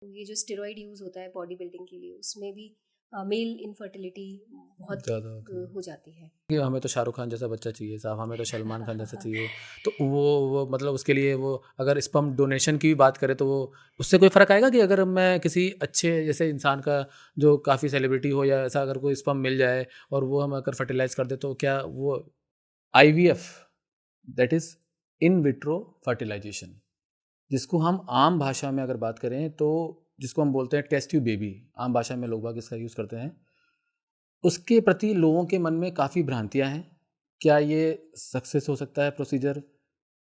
ये जो steroid use होता है बॉडी बिल्डिंग के लिए, उसमें भी मेल इनफर्टिलिटी बहुत ज़्यादा होती है हो जाती है। कि हमें तो शाहरुख खान जैसा बच्चा चाहिए साहब, हमें तो सलमान खान जैसा चाहिए। तो वो मतलब उसके लिए वो अगर स्पर्म डोनेशन की भी बात करें तो वो उससे कोई फ़र्क आएगा कि अगर मैं किसी अच्छे जैसे इंसान का जो काफ़ी सेलिब्रिटी हो या ऐसा अगर कोई स्पर्म मिल जाए और वो हम अगर फर्टिलाइज़ कर दें तो क्या वो IVF that is in vitro fertilization जिसको हम आम भाषा में अगर बात करें तो जिसको हम बोलते हैं टेस्ट ट्यूब बेबी, आम भाषा में लोग बाग इसका यूज़ करते हैं। उसके प्रति लोगों के मन में काफ़ी भ्रांतियाँ हैं। क्या ये सक्सेस हो सकता है प्रोसीजर?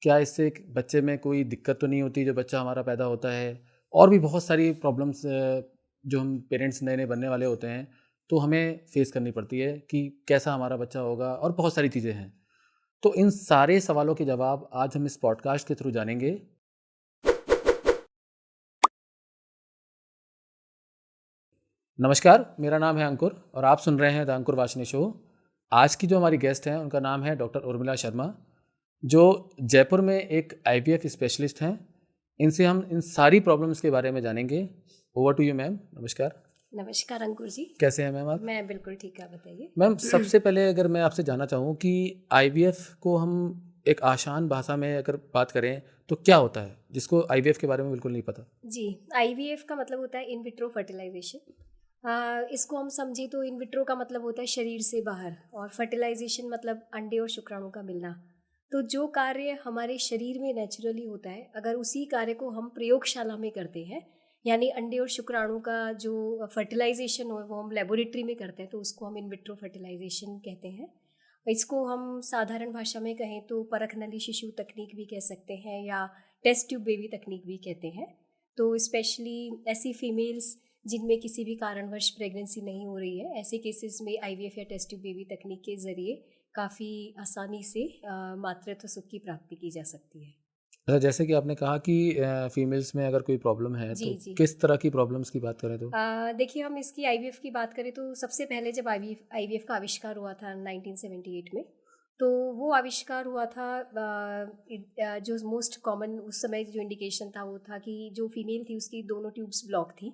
क्या इससे एक बच्चे में कोई दिक्कत तो नहीं होती जो बच्चा हमारा पैदा होता है? और भी बहुत सारी प्रॉब्लम्स जो हम पेरेंट्स नए-नए बनने वाले होते हैं, तो हमें फेस करनी पड़ती है कि कैसा हमारा बच्चा होगा और बहुत सारी चीज़ें हैं। तो इन सारे सवालों के जवाब आज हम इस पॉडकास्ट के थ्रू जानेंगे। नमस्कार, मेरा नाम है अंकुर और आप सुन रहे हैं द अंकुर वाशनी शो। आज की जो हमारी गेस्ट हैं उनका नाम है डॉक्टर उर्मिला शर्मा, जो जयपुर में एक आईवीएफ स्पेशलिस्ट हैं। इनसे हम इन सारी प्रॉब्लम्स के बारे में जानेंगे। Over to you ma'am. नमस्कार। नमस्कार अंकुर जी। कैसे हैं मैम आप? मैं बिल्कुल ठीक, है, बताइए। मैम सबसे पहले अगर मैं आपसे जानना चाहूँ कि आईवीएफ को हम एक आसान भाषा में अगर बात करें तो क्या होता है, जिसको आईवीएफ के बारे में बिल्कुल नहीं पता? जी, आईवीएफ का मतलब होता है इन विट्रो फर्टिलाइजेशन। इसको हम समझे तो इन विट्रो का मतलब होता है शरीर से बाहर, और फर्टिलाइजेशन मतलब अंडे और शुक्राणु का मिलना। तो जो कार्य हमारे शरीर में नेचुरली होता है, अगर उसी कार्य को हम प्रयोगशाला में करते हैं, यानी अंडे और शुक्राणु का जो फर्टिलाइजेशन हो वो हम लेबोरेटरी में करते हैं, तो उसको हम इन विट्रो फर्टिलाइजेशन कहते हैं। इसको हम साधारण भाषा में कहें तो परख नली शिशु तकनीक भी कह सकते हैं, या टेस्ट ट्यूब बेबी तकनीक भी कहते हैं। तो स्पेशली ऐसी फीमेल्स जिनमें किसी भी कारणवश प्रेगनेंसी नहीं हो रही है, ऐसे केसेस में आईवीएफ या टेस्ट ट्यूब बेबी तकनीक के ज़रिए काफ़ी आसानी से मातृत्व सुख की प्राप्ति की जा सकती है। अच्छा, जैसे कि आपने कहा कि फीमेल्स में अगर कोई प्रॉब्लम है जी तो जी। किस तरह की प्रॉब्लम्स की बात करें तो? देखिए, हम इसकी आईवीएफ की बात करें तो सबसे पहले जब आईवीएफ का आविष्कार हुआ था 1978 में, तो वो आविष्कार हुआ था जो मोस्ट कॉमन उस समय जो इंडिकेशन था वो था कि जो फीमेल थी उसकी दोनों ट्यूब्स ब्लॉक थी।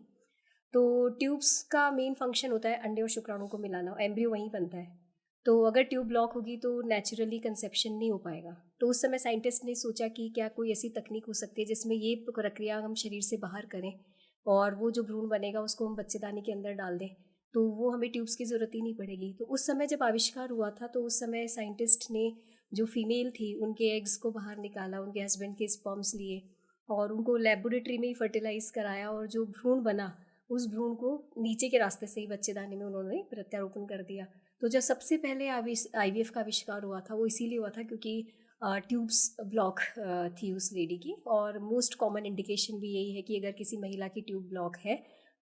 तो ट्यूब्स का मेन फंक्शन होता है अंडे और शुक्राणु को मिलाना, एम्ब्रियो वहीं बनता है। तो अगर ट्यूब ब्लॉक होगी तो नेचुरली कंसेप्शन नहीं हो पाएगा। तो उस समय साइंटिस्ट ने सोचा कि क्या कोई ऐसी तकनीक हो सकती है जिसमें ये प्रक्रिया हम शरीर से बाहर करें, और वो जो भ्रूण बनेगा उसको हम बच्चेदानी के अंदर डाल दें, तो वो हमें ट्यूब्स की ज़रूरत ही नहीं पड़ेगी। तो उस समय जब आविष्कार हुआ था तो उस समय साइंटिस्ट ने जो फीमेल थी उनके एग्स को बाहर निकाला, उनके हस्बैंड के स्पर्म्स लिए और उनको लेबोरेटरी में ही फर्टिलाइज कराया, और जो भ्रूण बना उस भ्रूण को नीचे के रास्ते से ही बच्चेदानी में उन्होंने प्रत्यारोपण कर दिया। तो जब सबसे पहले आईवीएफ का आविष्कार हुआ था वो इसीलिए हुआ था क्योंकि ट्यूब्स ब्लॉक थी उस लेडी की, और मोस्ट कॉमन इंडिकेशन भी यही है कि अगर किसी महिला की ट्यूब ब्लॉक है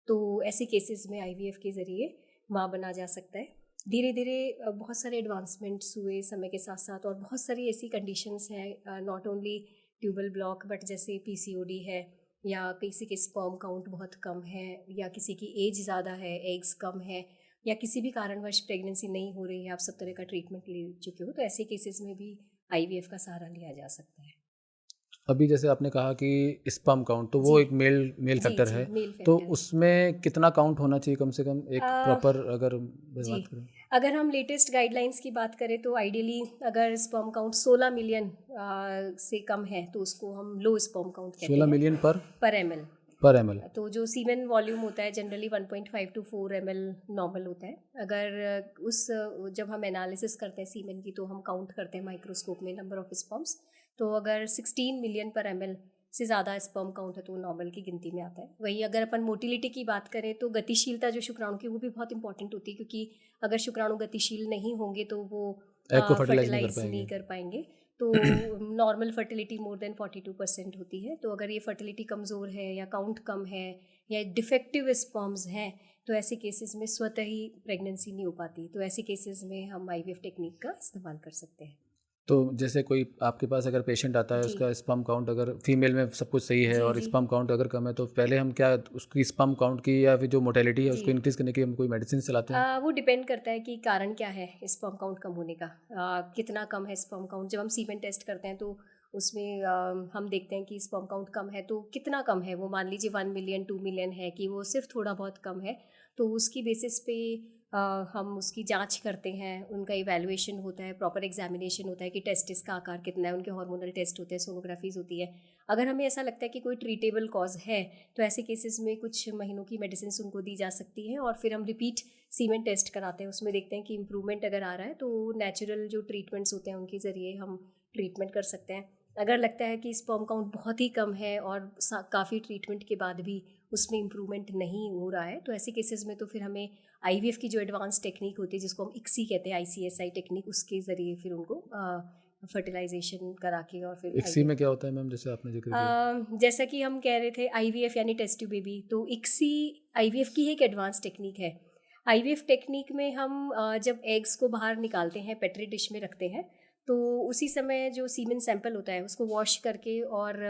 तो ऐसे केसेस में आईवीएफ के ज़रिए माँ बना जा सकता है। धीरे धीरे बहुत सारे एडवांसमेंट्स हुए समय के साथ साथ, और बहुत सारी ऐसी कंडीशंस हैं, not only tubal block but जैसे पीसीओडी है, या किसी के स्पर्म काउंट बहुत कम है, या किसी की एज ज़्यादा है, एग्स कम है, या किसी भी कारणवश प्रेगनेंसी नहीं हो रही है, आप सब तरह का ट्रीटमेंट ले चुके हो, तो ऐसे केसेस में भी आईवीएफ का सहारा लिया जा सकता है। अभी जैसे आपने कहा कि स्पर्म काउंट तो जी वो एक मेल मेल जी फैक्टर जी, है, मेल तो फैक्टर है। उसमें कितना काउंट होना चाहिए कम से कम एक आ, प्रॉपर अगर जी, बात करें? अगर हम लेटेस्ट गाइडलाइंस की बात करें तो आइडियली अगर स्पर्म काउंट 16 मिलियन से कम है तो उसको हम लो स्पर्म काउंट कहते 16 हैं मिलियन पर एमएल। पर एमएल। तो जो सीमेन वॉल्यूम होता है जनरली 1.5 टू 4 ml नॉर्मल होता है। अगर जब हम एनालिसिस करते हैं सीमेन की तो हम काउंट करते हैं माइक्रोस्कोप में नंबर ऑफ स्पर्म्स, तो अगर 16 मिलियन पर ml से ज़्यादा स्पर्म काउंट है तो वो नॉर्मल की गिनती में आता है। वही अगर अपन मोटिलिटी की बात करें तो गतिशीलता जो शुक्राणु की वो भी बहुत इंपॉर्टेंट होती है, क्योंकि अगर शुक्राणु गतिशील नहीं होंगे तो वो एग को फर्टिलाइज नहीं कर फर्टिलाइज नहीं पाएंगे। कर पाएंगे। तो नॉर्मल फर्टिलिटी मोर देन 42% होती है। तो अगर ये फर्टिलिटी कमज़ोर है या काउंट कम है या डिफेक्टिव स्पर्म्स हैं तो ऐसे केसेस में स्वतः ही प्रेगनेंसी नहीं हो पाती। तो ऐसे केसेस में हम आईवीएफ टेक्निक का इस्तेमाल कर सकते हैं। तो जैसे कोई आपके पास अगर पेशेंट आता है जी उसका स्पर्म काउंट अगर फीमेल में सब कुछ सही है जी और जी स्पर्म काउंट अगर कम है तो पहले हम क्या उसकी स्पर्म काउंट की या फिर जो मोटेलिटी है जी। उसको इंक्रीज़ करने की हम कोई मेडिसिन चलाते हैं? वो डिपेंड करता है कि कारण क्या है स्पर्म काउंट कम होने का। कितना कम है स्पर्म काउंट। जब हम सीमेन टेस्ट करते हैं तो उसमें हम देखते हैं कि स्पर्म काउंट कम है तो कितना कम है वो, मान लीजिए 1 मिलियन 2 मिलियन है कि वो सिर्फ थोड़ा बहुत कम है, तो उसकी बेसिस पे हम उसकी जांच करते हैं, उनका इवैल्यूएशन होता है, प्रॉपर एग्जामिनेशन होता है कि टेस्टिस का आकार कितना है, उनके हार्मोनल टेस्ट होते हैं, सोनोग्राफीज होती है। अगर हमें ऐसा लगता है कि कोई ट्रीटेबल कॉज है तो ऐसे केसेस में कुछ महीनों की मेडिसिन उनको दी जा सकती है और फिर हम रिपीट सीमेन टेस्ट कराते हैं, उसमें देखते हैं कि इम्प्रूवमेंट अगर आ रहा है तो नेचुरल जो ट्रीटमेंट्स होते हैं उनके ज़रिए हम ट्रीटमेंट कर सकते हैं। अगर लगता है कि स्पर्म काउंट बहुत ही कम है और काफ़ी ट्रीटमेंट के बाद भी उसमें इम्प्रूवमेंट नहीं हो रहा है तो ऐसे केसेस में तो फिर हमें आईवीएफ की जो एडवांस टेक्निक होती है जिसको हम इक्सी कहते हैं, आईसीएसआई टेक्निक, उसके ज़रिए फिर उनको फर्टिलाइजेशन करा के और फिर इक्सी में क्या होता है मैम, जैसे आपने जिक्र किया? जैसा कि हम कह रहे थे आईवीएफ यानी टेस्ट ट्यूब बेबी, तो इक्सी आईवीएफ की एक एडवांस टेक्निक है। आईवीएफ टेक्निक में हम जब एग्स को बाहर निकालते हैं, पेट्री डिश में रखते हैं, तो उसी समय जो सीमेन सैंपल होता है उसको वॉश करके और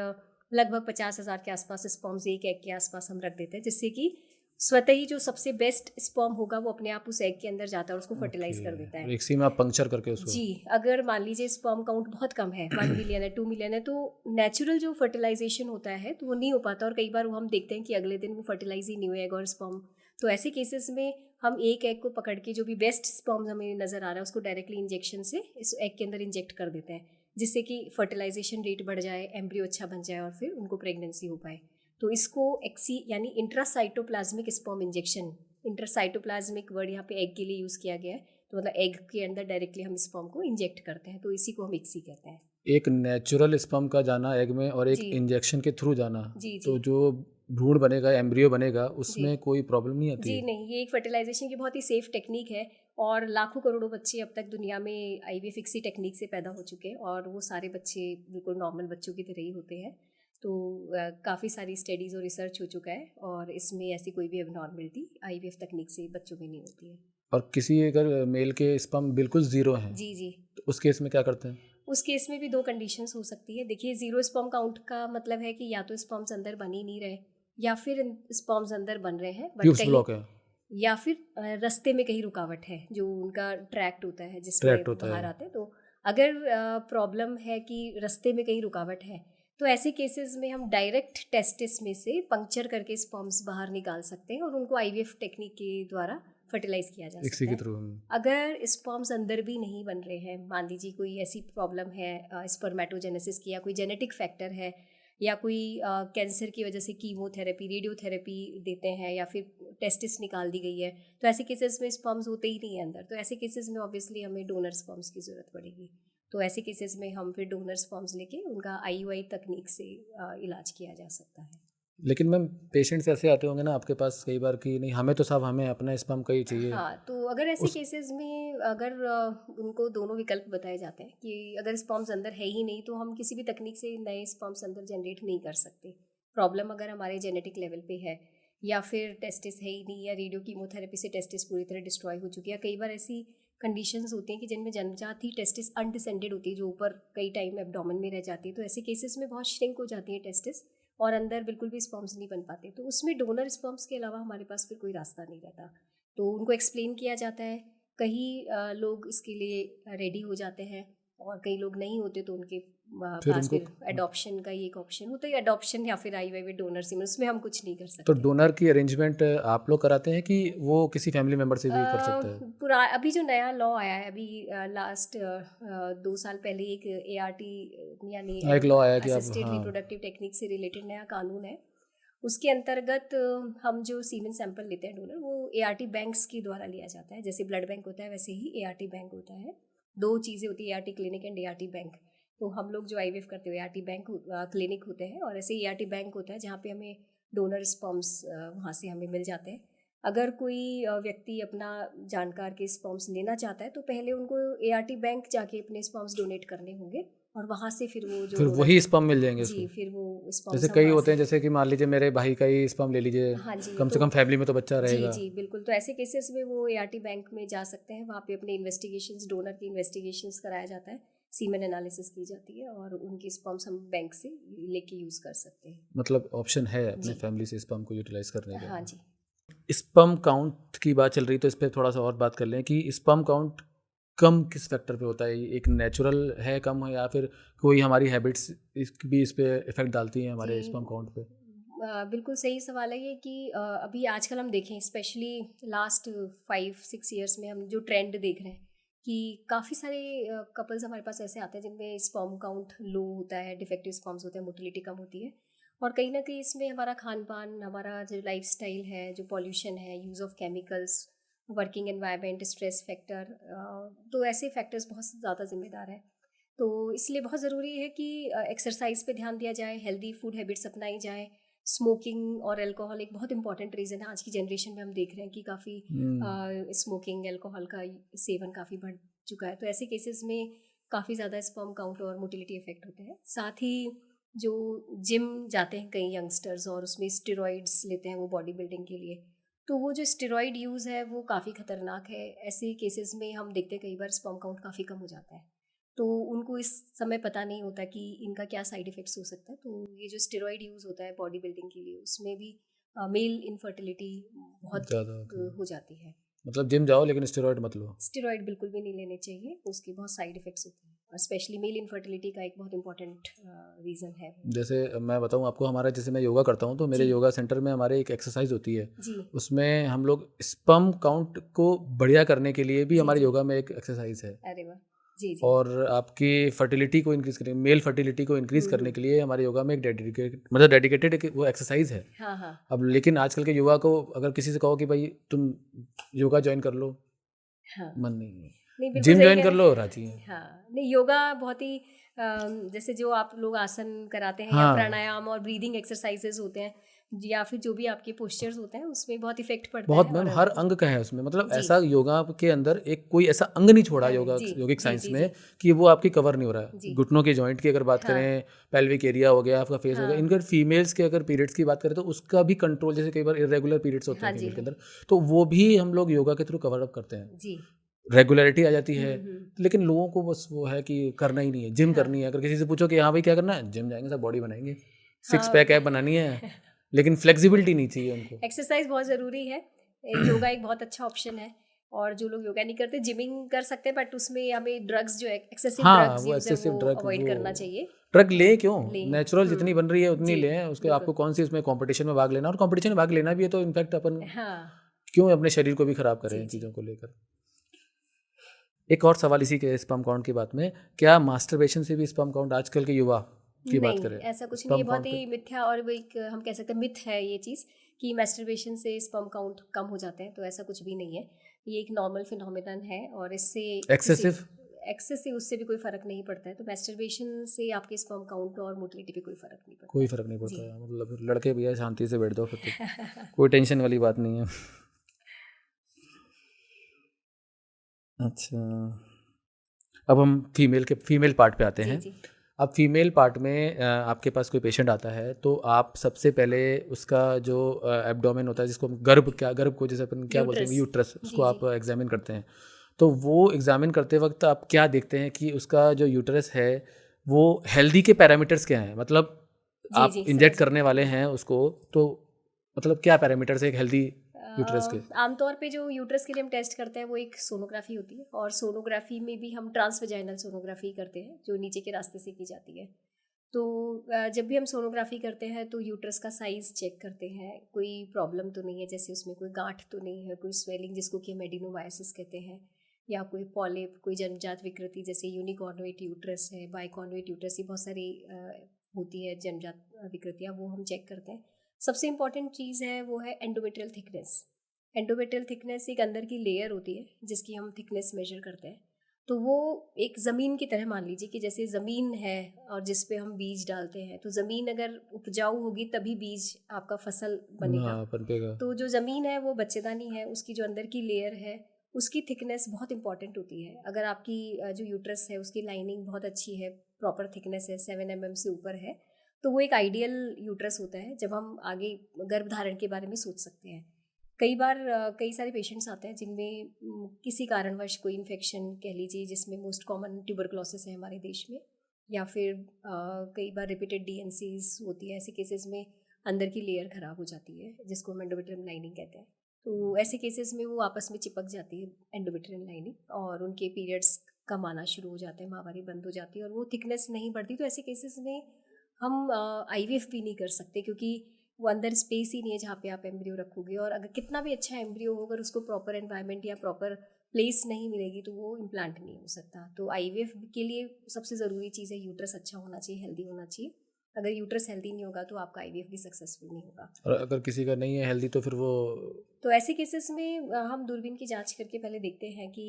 लगभग 50,000 के आसपास स्पर्म्स एक एग के आसपास हम रख देते हैं, जिससे कि स्वतः ही जो सबसे बेस्ट स्पर्म होगा वो अपने आप उस एग के अंदर जाता है और उसको फर्टिलाइज कर देता है। इक्सी में आप पंक्चर करके उसको? जी, अगर मान लीजिए स्पर्म काउंट बहुत कम है, 1 मिलियन है, 2 मिलियन है, तो नेचुरल जो फर्टिलाइजेशन होता है तो वो नहीं हो पाता और कई बार वो हम देखते हैं कि अगले दिन वो फर्टिलाइज ही नहीं हुआ एग और स्पर्म। तो ऐसे केसेस में हम एक एग को पकड़ के जो भी बेस्ट स्पर्म हमें नज़र आ रहा है उसको डायरेक्टली इंजेक्शन से इस एग के अंदर इंजेक्ट कर देते हैं, जिससे कि फर्टिलाइजेशन रेट बढ़ जाए, एम्ब्रियो अच्छा बन जाए और फिर उनको प्रेगनेंसी हो पाए। तो इसको एक्सी यानी intracytoplasmic sperm injection, intracytoplasmic word यहाँ पे एग के लिए यूज़ किया गया है, तो मतलब एग के अंदर डायरेक्टली हम स्पर्म को इंजेक्ट करते हैं, तो इसी को हम इक्सी कहते हैं। एक नेचुरल स्पर्म का जाना एग में और एक जी इंजेक्शन के थ्रू जाना, जी जी तो जो भ्रूण बनेगा, एम्ब्रियो बनेगा, जी उसमें कोई प्रॉब्लम नहीं आती जी है? नहीं, ये एक फर्टिलाइजेशन की बहुत ही सेफ टेक्निक है और लाखों करोड़ों बच्चे अब तक दुनिया में आईवीएफ इक्सी टेक्निक से पैदा हो चुके हैं और वो सारे बच्चे बिल्कुल नॉर्मल बच्चों की तरह ही होते हैं। तो काफ़ी सारी स्टडीज़ और रिसर्च हो चुका है और इसमें ऐसी कोई भी एबनॉर्मलिटी आईवीएफ तकनीक से बच्चों में नहीं होती है। और किसी अगर मेल के स्पर्म बिल्कुल ज़ीरो हैं, जी जी, तो उस केस में क्या करते हैं? उस केस में भी 2 कंडीशंस हो सकती है। देखिए, ज़ीरो स्पर्म काउंट का मतलब है कि या तो स्पर्म्स अंदर बन ही नहीं रहे या फिर स्पर्म्स अंदर बन रहे हैं बट ट्यूब्स कहीं, ब्लॉक है, या फिर रास्ते में कहीं रुकावट है जो उनका ट्रैक्ट होता है जिसमें ट्रैक्ट वो होता बाहर है। आते हैं। तो अगर प्रॉब्लम है कि रास्ते में कहीं रुकावट है तो ऐसे केसेस में हम डायरेक्ट टेस्टिस में से पंक्चर करके स्पर्म्स बाहर निकाल सकते हैं और उनको आईवीएफ टेक्निक के द्वारा फर्टिलाइज किया जा इक्सी सकता के है। थ्रू? अगर स्पर्म्स अंदर भी नहीं बन रहे हैं, मान लीजिए कोई ऐसी प्रॉब्लम है स्पर्मेटोजेनेसिस की या कोई जेनेटिक फैक्टर है या कोई कैंसर की वजह से कीमोथेरेपी, रेडियोथेरेपी देते हैं या फिर टेस्टिस निकाल दी गई है, तो ऐसे केसेस में स्पर्म्स होते ही नहीं है अंदर, तो ऐसे केसेस में ऑब्वियसली हमें डोनर स्पर्म्स की ज़रूरत पड़ेगी। तो ऐसे केसेस में हम फिर डोनर स्पर्म्स लेके उनका आईयूआई तकनीक से इलाज किया जा सकता है। लेकिन मैम पेशेंट्स ऐसे आते होंगे ना आपके पास कई बार कि नहीं, हमें तो साहब हमें अपना स्पर्म का ही चाहिए। हाँ, तो अगर ऐसे उस केसेस में अगर उनको दोनों विकल्प बताए जाते हैं कि अगर स्पर्म्स अंदर है ही नहीं तो हम किसी भी तकनीक से नए स्पर्म्स अंदर जनरेट नहीं कर सकते। प्रॉब्लम अगर हमारे जेनेटिक लेवल पे है या फिर टेस्टिस है ही नहीं या रेडियो कीमोथेरेपी से टेस्टिस पूरी तरह डिस्ट्रॉय हो चुकी है, कई बार ऐसी कंडीशंस होती हैं कि जिनमें जन्मजात ही टेस्टिस अनडिसेंडेड होती है जो ऊपर कई टाइम एब्डोमेन में रह जाती है, तो ऐसे केसेस में बहुत श्रिंक हो जाती है टेस्टिस और अंदर बिल्कुल भी स्पर्म्स नहीं बन पाते, तो उसमें डोनर स्पर्म्स के अलावा हमारे पास फिर कोई रास्ता नहीं रहता। तो उनको एक्सप्लेन किया जाता है, कई लोग इसके लिए रेडी हो जाते हैं और कई लोग नहीं होते, तो उनके फिर पास उनको फिर एडॉप्शन का ही एक ऑप्शन होता है, एडॉप्शन या फिर आईवीआई डोनर सीमेन, उसमें हम कुछ नहीं कर तो सकते। डोनर की अरेंजमेंट आप लोग कराते हैं कि वो किसी फैमिली मेम्बर से भी कर सकता है? पूरा अभी जो नया लॉ आया है अभी लास्ट 2 साल पहले एक एआरटी यानी हाँ, एक लॉ आया कि आप, असिस्टेड हाँ, रिप्रोडक्टिव टेक्निक से रिलेटेड नया कानून है, उसके अंतर्गत हम जो सीमेन सैंपल लेते हैं डोनर, वो एआरटी बैंक्स के द्वारा लिया जाता है। जैसे ब्लड बैंक होता है वैसे ही एआरटी बैंक होता है। 2 चीज़ें होती है, ART clinic and ART bank. तो हम लोग जो आईवीएफ करते हुए एआरटी बैंक क्लिनिक होते हैं और ऐसे एआरटी बैंक होता है जहाँ पे हमें डोनर स्पर्म्स वहाँ से हमें मिल जाते हैं। अगर कोई व्यक्ति अपना जानकार के स्पर्म्स लेना चाहता है तो पहले उनको एआरटी बैंक जाके अपने स्पर्म्स डोनेट करने होंगे और वहाँ से फिर वो जो फिर डोनर, वही स्पर्म मिल जाएंगे जी, उसको? फिर वो स्पर्म्स जैसे हम कई वहाँ होते से, हैं, जैसे कि मान लीजिए मेरे भाई का ही स्पर्म ले लीजिए, हाँ जी, कम से तो कम फैमिली में तो बच्चा जी रहेगा। जी बिल्कुल, तो ऐसे केसेस में वो एआरटी बैंक में जा सकते हैं, वहाँ पे अपने इन्वेस्टिगेशंस, डोनर की इन्वेस्टिगेशंस कराया जाता है, सीमेन एनालिसिस की जाती है और उनके स्पर्म्स हम बैंक से लेके यूज़ कर सकते हैं। मतलब ऑप्शन है अपने जी, फैमिली से स्पर्म को यूटिलाइज करने हाँ का। जी। स्पर्म काउंट की बात चल रही, तो इस पे थोड़ा सा और बात कर लें कि स्पर्म काउंट कम किस फैक्टर पे होता है? एक नेचुरल है कम है, या फिर कोई हमारी हैबिट्स भी इस पे इफ़ेक्ट डालती हैं हमारे जी, स्पर्म काउंट पे? बिल्कुल सही सवाल है ये कि अभी आजकल हम देखें स्पेशली लास्ट 5-6 ईयर्स में हम जो ट्रेंड देख रहे हैं कि काफ़ी सारे कपल्स हमारे पास ऐसे आते हैं जिनमें स्पर्म काउंट लो होता है, डिफेक्टिव स्पर्म्स होते हैं, मोटिलिटी कम होती है। और कहीं ना कहीं इसमें हमारा खान पान, हमारा जो लाइफस्टाइल है, जो पॉल्यूशन है, use of chemicals, working environment, stress factor, तो ऐसे फैक्टर्स बहुत ज़्यादा जिम्मेदार हैं। तो इसलिए बहुत ज़रूरी है कि एक्सरसाइज पे ध्यान दिया जाए, हेल्दी फूड हैबिट्स अपनाई जाए। स्मोकिंग और अल्कोहल एक बहुत इंपॉर्टेंट रीज़न है। आज की जनरेशन में हम देख रहे हैं कि काफ़ी स्मोकिंग, अल्कोहल का सेवन काफ़ी बढ़ चुका है। तो ऐसे केसेस में काफ़ी ज़्यादा स्पर्म काउंट और मोटिलिटी इफेक्ट होते हैं। साथ ही जो जिम जाते हैं कई यंगस्टर्स और उसमें स्टेरॉइड्स लेते हैं वो बॉडी बिल्डिंग के लिए, तो वो जो स्टेरॉइड यूज़ है वो काफ़ी ख़तरनाक है। ऐसे केसेस में हम देखते हैं कई बार स्पर्म काउंट काफ़ी कम हो जाता है, तो उनको इस समय पता नहीं होता कि इनका क्या साइड इफ़ेक्ट्स हो सकता है। तो ये जो स्टेरॉइड यूज़ होता है बॉडी बिल्डिंग के लिए, उसमें भी मेल इनफर्टिलिटी बहुत ज़्यादा होता है। हो जाती है। मतलब जिम जाओ लेकिन स्टेरॉइड मत लो। स्टेरॉइड बिल्कुल भी नहीं लेने चाहिए, उसके बहुत साइड इफ़ेक्ट्स होते हैं और स्पेशली मेल इनफर्टिलिटी का एक बहुत इंपॉर्टेंट रीज़न है वो। जैसे मैं बताऊँ आपको, हमारा जैसे मैं योगा करता हूँ तो मेरे जी, योगा सेंटर में हमारे एक एक्सरसाइज होती है। जी, उसमें हम लोग स्पर्म काउंट को बढ़िया करने के लिए भी जी, हमारे जी। योगा में एक एक्सरसाइज है। अरे वाह! जी, जी। और आपकी फर्टिलिटी को इंक्रीज़ करने, मेल फर्टिलिटी को इंक्रीज़ हुँ, करने हुँ। के लिए हमारे योगा में एक डेडिकेटेड एक वो एक्सरसाइज है। हाँ, हाँ, अब लेकिन आजकल के युवा को अगर किसी से कहो कि भाई तुम योगा जॉइन कर लो, हाँ। मन नहीं है। नहीं, बिल्कुल जिम सही जॉइन कह कर रहे लो, हैं। राज़ी हैं। हाँ, नहीं योगा बहुत ही जैसे जो आप लोग आसन कराते हैं या हाँ, प्राणायाम और ब्रीदिंग एक्सरसाइजेज़ होते हैं या फिर जो भी आपके पोस्चर्स होते हैं उसमें बहुत इफ़ेक्ट पड़ता बहुत है मैम और हर अंग का है उसमें, मतलब जी, ऐसा योगा के अंदर एक कोई ऐसा अंग नहीं छोड़ा हाँ, योगा जी, योगिक जी, साइंस जी, में जी, कि वो आपकी कवर नहीं हो रहा है। जी। घुटनों के जॉइंट की अगर बात हाँ, करें, पेल्विक एरिया हो गया, आपका फेस हो गया, हाँ, इनका फीमेल्स के अगर पीरियड्स की बात करें तो उसका भी कंट्रोल, जैसे कई बार इरेगुलर पीरियड्स होते हाँ हैं जी, फीमेल के हाँ। अंदर, तो वो भी हम लोग योगा के थ्रू कवर अप करते हैं। जी। रेगुलरिटी आ जाती है। हुँ। लेकिन लोगों को बस वो है कि करना ही नहीं है, जिम हाँ, करनी है। अगर किसी से पूछो कि हाँ भाई क्या करना है? जिम जाएँगे, सब बॉडी बनाएँगे, सिक्स हाँ। पैक ऐप बनानी है, लेकिन फ्लेक्सिबिलिटी नहीं चाहिए उनको। एक्सरसाइज बहुत ज़रूरी है। योगा एक बहुत अच्छा ऑप्शन है और जो लोग योगा नहीं करते जिमिंग कर सकते हैं, बट उसमें हमें ड्रग्स जो है एक्सेसिव हाँ, ड्रग्स वो यूज़ है एक्सेसिव वो ड्रग, अवॉइड वो करना चाहिए। ड्रग लें क्यों? लें। नेचुरल जितनी बन रही है उतनी जी, लें। उसके बिल्कुल। आपको कौन-सी उसमें कॉम्पिटिशन में भाग लेना, और कॉम्पिटिशन में भाग लेना भी है तो इनफैक्ट अपन हाँ। क्यों अपने शरीर को भी खराब करें जी, इन जी। चीज़ों को लेकर। एक और सवाल इसी के स्पर्म काउंट की बात में, क्या मास्टरबेशन से भी स्पर्म काउंट, आजकल के युवा की बात नहीं, करें, ऐसा कुछ नहीं है, स्पर्म बहुत काउंट पे? ही मिथ्या और वो एक हम कह सकते हैं मिथ है ये चीज़ कि मैस्टरबेशन से स्पर्म काउंट कम हो जाते हैं, तो ऐसा कुछ भी नहीं है। ये एक नॉर्मल फिनोमिनन है और इससे किसी एक्सेसिव? एक्सेस से उससे भी कोई फ़र्क नहीं पड़ता है। तो मैस्टरबेशन से आपके स्पर्म काउंट और मोटिलिटी पे कोई फ़र्क नहीं पड़ता कोई है। फ़र्क नहीं पड़ता जी। है, मतलब लड़के भैया शांति से बैठ जाओ फिर तो, कोई टेंशन वाली बात नहीं है। अच्छा, अब हम फीमेल पार्ट पे आते जी, हैं। जी। अब फीमेल पार्ट में आपके पास कोई पेशेंट आता है तो आप सबसे पहले उसका जो एब्डोमेन होता है, जिसको हम गर्भ को जैसे अपन क्या बोलते हैं, यूट्रस। यूट्रस, उसको जी, जी। आप एग्जामिन करते हैं। तो वो एग्जामिन करते वक्त आप क्या देखते हैं कि उसका जो यूट्रस है वो हेल्दी के पैरामीटर्स क्या हैं? मतलब जी, आप जी, इंजेक्ट समझ करने वाले गई। हैं उसको, तो मतलब क्या पैरामीटर्स है एक हेल्दी यूट्रस के? आमतौर पे जो यूट्रस के लिए हम टेस्ट करते हैं वो एक सोनोग्राफी होती है और सोनोग्राफी में भी हम ट्रांसवेजाइनल सोनोग्राफी करते हैं जो नीचे के रास्ते से की जाती है। तो जब भी हम सोनोग्राफी करते हैं तो यूट्रस का साइज़ चेक करते हैं, कोई प्रॉब्लम तो नहीं है, जैसे उसमें कोई गांठ तो नहीं है, कोई स्वेलिंग जिसको कि हम एडिनोवायसिस कहते हैं, या कोई पॉलिप, कोई जन्मजात विकृति जैसे यूनिकॉर्नुएट यूट्रस है, बाइकॉर्नुएट यूट्रस, ये बहुत सारी होती है जन्मजात विकृतियाँ, वो हम चेक करते हैं। सबसे इम्पॉर्टेंट चीज़ है वो है एंडोमेट्रियल थिकनेस। एंडोमेट्रियल थिकनेस एक अंदर की लेयर होती है जिसकी हम थिकनेस मेजर करते हैं। तो वो एक ज़मीन की तरह मान लीजिए कि जैसे ज़मीन है और जिस पे हम बीज डालते हैं, तो ज़मीन अगर उपजाऊ होगी तभी बीज आपका फसल बनेगा। हाँ, पनपेगा। तो जो ज़मीन है वो बच्चेदानी है, उसकी जो अंदर की लेयर है उसकी थिकनेस बहुत इंपॉर्टेंट होती है। अगर आपकी जो यूट्रस है उसकी लाइनिंग बहुत अच्छी है, प्रॉपर थिकनेस है, 7 mm से ऊपर है, तो वो एक आइडियल यूट्रस होता है जब हम आगे गर्भधारण के बारे में सोच सकते हैं। कई बार कई सारे पेशेंट्स आते हैं जिनमें किसी कारणवश कोई इन्फेक्शन कह लीजिए, जिसमें मोस्ट कॉमन ट्यूबरक्लोसिस है हमारे देश में, या फिर कई बार रिपीटेड डीएनसीज होती है। ऐसे केसेस में अंदर की लेयर ख़राब हो जाती है जिसको हम एंडोमेट्रियम लाइनिंग कहते हैं। तो ऐसे केसेस में वो आपस में चिपक जाती है एंडोमेट्रियल लाइनिंग, और उनके पीरियड्स कम आना शुरू हो जाते हैं, माहवारी बंद हो जाती है और वो थिकनेस नहीं बढ़ती। तो ऐसे केसेस में हम आईवीएफ भी नहीं कर सकते, क्योंकि वो अंदर स्पेस ही नहीं है जहाँ पे आप एम्ब्रियो रखोगे, और अगर कितना भी अच्छा एम्ब्रियो हो, अगर उसको प्रॉपर एनवायरनमेंट या प्रॉपर प्लेस नहीं मिलेगी तो वो इम्प्लांट नहीं हो सकता। तो आईवीएफ के लिए सबसे ज़रूरी चीज़ है यूट्रस अच्छा होना चाहिए, हेल्दी होना चाहिए। अगर यूट्रस हेल्दी नहीं होगा तो आपका आईवीएफ भी सक्सेसफुल नहीं होगा। और अगर किसी का नहीं है हेल्दी तो फिर वो तो ऐसे केसेस में हम दूरबीन की जांच करके पहले देखते हैं कि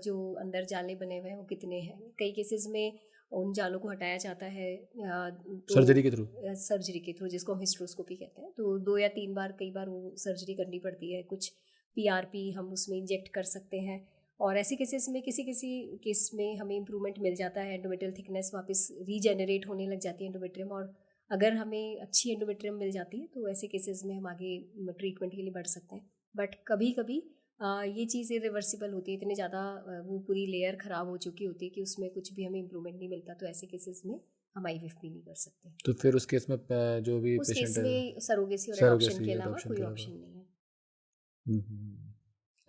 जो अंदर जाले बने हुए हैं वो कितने हैं। कई केसेस में उन जालों को हटाया जाता है तो सर्जरी के थ्रू सर्जरी के थ्रू, जिसको हम हिस्ट्रोस्कोपी कहते हैं। तो 2 या 3 बार, कई बार वो सर्जरी करनी पड़ती है। कुछ पीआरपी हम उसमें इंजेक्ट कर सकते हैं, और ऐसे केसेस में किसी किसी केस में हमें इम्प्रूवमेंट मिल जाता है, एंडोमेट्रियल थिकनेस वापस रीजेनरेट होने लग जाती है एंडोमेट्रियम, और अगर हमें अच्छी एंडोमेट्रियम मिल जाती है तो ऐसे केसेस में हम आगे ट्रीटमेंट के लिए बढ़ सकते हैं। बट कभी कभी ये चीज़ इरिवर्सिबल होती है, इतने ज़्यादा वो पूरी लेयर ख़राब हो चुकी होती है कि उसमें कुछ भी हमें इम्प्रूवमेंट नहीं मिलता। तो ऐसे केसेस में हम आईवीएफ भी नहीं कर सकते। तो फिर उस केस में जो भी उस पेशेंट केस है में सरोगेसी और सरोगेसी एडॉप्शन के अलावा adoption कोई के अलावा। ऑप्शन नहीं है।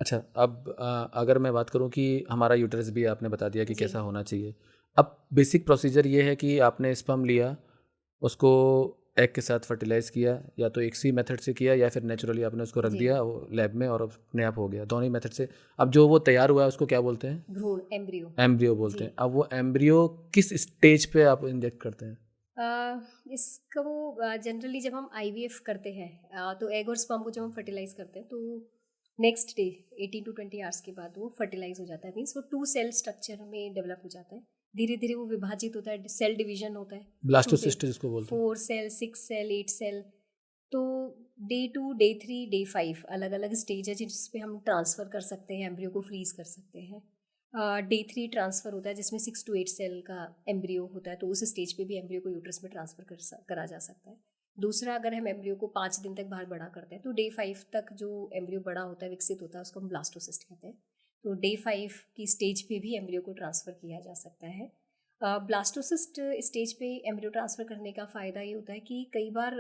अच्छा, अब अगर मैं बात करूं कि हमारा यूट्रस भी आपने बता दिया कि जी कैसा होना चाहिए। अब बेसिक प्रोसीजर ये है कि आपने स्पर्म लिया, उसको एग के साथ फर्टिलाइज किया, या तो एक सी मेथड से किया या फिर नेचुरली आपने उसको रख जी, दिया लैब में और अपने आप हो गया, दोनों ही मेथड से। अब जो वो तैयार हुआ है उसको क्या बोलते हैं? भ्रूण, एम्ब्रियो। एम्ब्रियो बोलते जी, हैं। अब वो एम्ब्रियो किस स्टेज पे आप इंजेक्ट करते हैं? इसका वो जनरली जब हम आईवीएफ करते हैं तो एग और स्पर्म को जब हम फर्टिलाइज करते हैं तो नेक्स्ट डे 18 to 20 आवर्स के बाद वो फर्टिलाइज हो जाता है। मीन्स वो 2 सेल स्ट्रक्चर में डेवलप हो जाता है। धीरे धीरे वो विभाजित होता है, सेल डिवीजन होता है। 2 से ब्लास्टोसिस्ट जिसको बोलते हैं। 4 सेल, 6 सेल, 8 सेल। तो डे 2, डे 3, डे 5 अलग अलग स्टेज है जिस पे हम ट्रांसफ़र कर सकते हैं, एम्ब्रियो को फ्रीज कर सकते हैं। डे 3 ट्रांसफ़र होता है जिसमें 6 to 8 सेल का एम्ब्रियो होता है, तो उस स्टेज पे भी एम्ब्रियो को यूट्रस में ट्रांसफ़र करा जा सकता है। दूसरा, अगर हम एम्ब्रियो को 5 दिन तक बाहर बड़ा करते हैं तो डे 5 तक जो एम्ब्रियो बड़ा होता है, विकसित होता है, उसको हम ब्लास्टोसिस्ट कहते हैं। तो डे 5 की स्टेज पे भी एम्ब्रियो को ट्रांसफ़र किया जा सकता है। ब्लास्टोसिस्ट स्टेज पे एम्ब्रियो ट्रांसफ़र करने का फ़ायदा ये होता है कि कई बार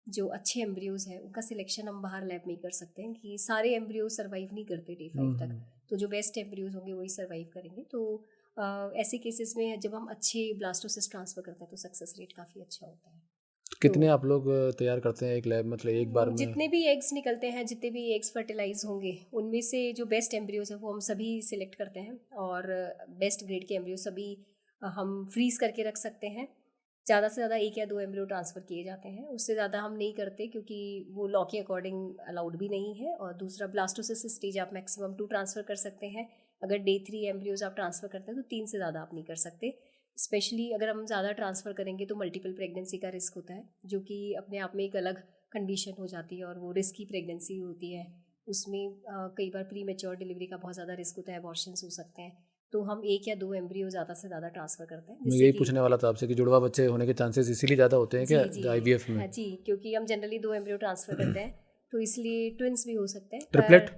जो अच्छे एम्ब्रियोज़ हैं उनका सिलेक्शन हम बाहर लैब में ही कर सकते हैं, कि सारे एम्ब्रियो सर्वाइव नहीं करते डे 5 तक। तो जो बेस्ट एम्ब्रियोज़ होंगे वही सर्वाइव करेंगे। तो ऐसे केसेस में जब हम अच्छे ब्लास्टोसिस्ट ट्रांसफ़र करते हैं तो सक्सेस रेट काफ़ी अच्छा होता है। कितने आप लोग तैयार करते हैं एक लैब, मतलब एक बार में? जितने भी एग्स निकलते हैं, जितने भी एग्स फर्टिलाइज होंगे, उनमें से जो बेस्ट एम्ब्रियोज हैं वो हम सभी सिलेक्ट करते हैं, और बेस्ट ग्रेड के एम्ब्रियो सभी हम फ्रीज करके रख सकते हैं। ज़्यादा से ज़्यादा 1 या 2 एम्ब्रियो ट्रांसफ़र किए जाते हैं, उससे ज़्यादा हम नहीं करते क्योंकि वो लॉ के अकॉर्डिंग अलाउड भी नहीं है। और दूसरा, ब्लास्टोसिस स्टेज आप मैक्सिमम 2 ट्रांसफ़र कर सकते हैं। अगर डे 3 एम्ब्रियोज आप ट्रांसफ़र करते हैं तो 3 से ज़्यादा आप नहीं कर सकते। स्पेशली अगर हम ज़्यादा ट्रांसफ़र करेंगे तो मल्टीपल प्रेगनेंसी का रिस्क होता है, जो कि अपने आप में एक अलग कंडीशन हो जाती है, और वो रिस्की प्रेगनेंसी होती है। उसमें कई बार प्री मैच्योर डिलीवरी का बहुत ज़्यादा रिस्क होता है, अबॉर्शंस हो सकते हैं। तो हम 1 या 2 एम्ब्रियो ज़्यादा से ज़्यादा ट्रांसफ़र करते हैं, मैं जिससे यही कि पूछने वाला था आपसे कि जुड़वा बच्चे होने के चांसेस इसीलिए ज़्यादा होते हैं जी क्या जी आईवीएफ में? हाँ जी, क्योंकि हम जनरली 2 एम्ब्रियो ट्रांसफ़र करते हैं, तो इसलिए ट्विन्स भी हो सकते हैं। ट्रिपलेट?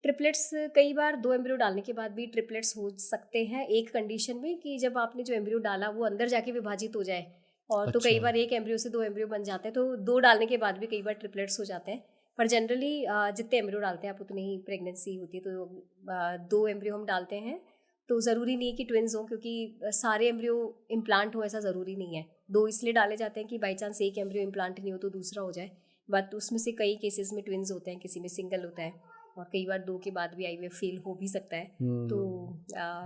ट्रिपलेट्स कई बार 2 एम्ब्रियो डालने के बाद भी ट्रिपलेट्स हो सकते हैं, एक कंडीशन में कि जब आपने जो एम्ब्रियो डाला वो अंदर जाके विभाजित हो जाए। और तो कई अच्छा। बार 1 एम्ब्रियो से 2 एम्ब्रियो बन जाते हैं, तो 2 डालने के बाद भी कई बार ट्रिपलेट्स हो जाते हैं। पर जनरली जितने एम्ब्रियो डालते हैं आप उतनी ही प्रेगनेंसी होती है। तो 2 एम्ब्रियो हम डालते हैं, तो ज़रूरी नहीं है कि ट्विन्स हों, क्योंकि सारे एम्ब्रियो इम्प्लांट हो ऐसा ज़रूरी नहीं है। 2 इसलिए डाले जाते हैं कि बाई चांस एक एम्ब्रियो इम्प्लांट नहीं हो तो दूसरा हो जाए। बट उसमें से कई केसेस में ट्विन्स होते हैं, किसी में सिंगल होता है, और कई बार 2 के बाद भी आईवीएफ फेल हो भी सकता है। तो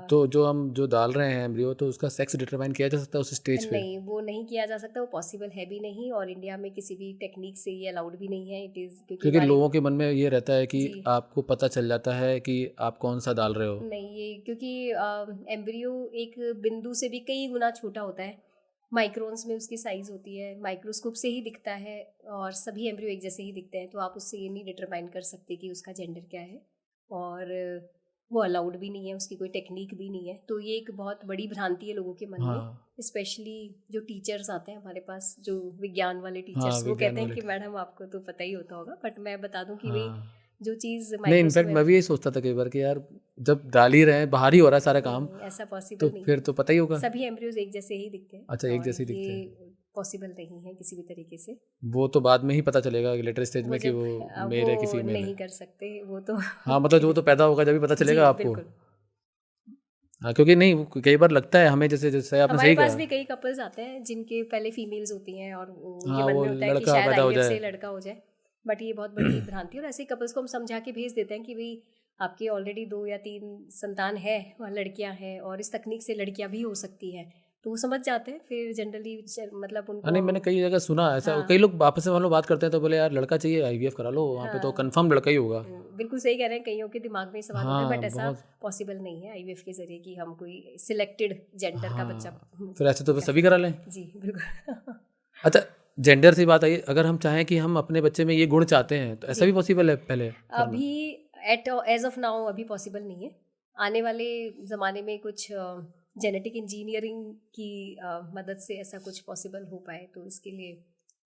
तो जो हम जो डाल रहे हैं एम्ब्रियो, तो उसका सेक्स डिटरमाइन किया जा सकता है उस स्टेज पे? नहीं, वो नहीं किया जा सकता, वो पॉसिबल है भी नहीं, और इंडिया में किसी भी टेक्निक से ये अलाउड भी नहीं है। इट इज़ क्योंकि क्योंकि हमारे लोगों के मन में ये रहता है कि जी आपको पता चल जाता है कि आप कौन सा डाल रहे हो। नहीं, ये क्योंकि एम्ब्रियो एक बिंदु से भी कई गुना छोटा होता है, माइक्रोन्स में उसकी साइज़ होती है, माइक्रोस्कोप से ही दिखता है, और सभी एम्ब्रियो एक जैसे ही दिखते हैं। तो आप उससे ये नहीं डिटरमाइन कर सकते कि उसका जेंडर क्या है, और वो अलाउड भी नहीं है, उसकी कोई टेक्निक भी नहीं है। तो ये एक बहुत बड़ी भ्रांति है लोगों के मन में, हाँ, स्पेशली जो टीचर्स आते हैं हमारे पास, जो विज्ञान वाले हाँ, टीचर्स, वो विज्ञान कहते हैं वाले कि मैडम आपको तो पता ही होता होगा, बट मैं बता दूं कि भाई हाँ। जो चीज़ नहीं, इनफैक्ट मैं भी यही सोचता था कई बार कि यार जब डाल ही रहे हैं, बाहर ही हो रहा है सारा काम, नहीं, ऐसा तो पॉसिबल नहीं फिर है। तो पता ही होगा। सभी एम्ब्रियोज एक जैसे ही दिखते हैं, अच्छा, एक और जैसे ही दिखते ये हैं। पॉसिबल नहीं है किसी भी तरीके से। वो तो बाद में ही पता चलेगा लेटर स्टेज वो में कि जब वो मेल है कि वो फीमेल नहीं है। कर सकते वो तो हाँ, मतलब जो तो पैदा होगा जब भी पता जी चलेगा आपको। बिल्कुल। हाँ, क्योंकि नहीं वो कई बार लगता है हमें जैसे जैसे आपने हमारे सही पास कहा। भी कई कपल्स आते हैं जिनके पहले फीमेल्स होती हैं और ये हाँ, मन वो में होता है कि लड़का शायद पैदा हो आईवीएफ जाए। से लड़का हो जाए, बट ये बहुत बड़ी भ्रांति है। और ऐसे कपल्स को हम समझा के भेज देते हैं कि भाई आपके ऑलरेडी 2 या 3 संतान है और लड़कियां हैं और इस तकनीक से लड़कियां भी हो सकती हैं, तो वो समझ जाते हैं फिर जनरली, मतलब हाँ, उनको नहीं हम। मैंने कई जगह सुना ऐसा, हाँ कई लोग आपस में हम लोग बात करते हैं तो बोले यार लड़का चाहिए आईवीएफ करा लो, वहाँ पे तो हाँ कंफर्म लड़का ही होगा। बिल्कुल सही कह रहे हैं, कईयों के दिमाग में ये सवाल होता है, हाँ, बट ऐसा बहुत। पॉसिबल नहीं है आईवीएफ के जरिए कि हम कोई सिलेक्टेड जेंडर का बच्चा हाँ, फिर ऐसे तो फिर कर सभी करा सकते लें। हैं। जी बिल्कुल। अच्छा, जेंडर से बात आई, अगर हम चाहें कि हम अपने बच्चे में ये गुण चाहते हैं तो ऐसा जी भी पॉसिबल है पहले करना? अभी एज ऑफ नाउ अभी पॉसिबल नहीं है। आने वाले ज़माने में कुछ जेनेटिक इंजीनियरिंग की मदद से ऐसा कुछ पॉसिबल हो पाए तो इसके लिए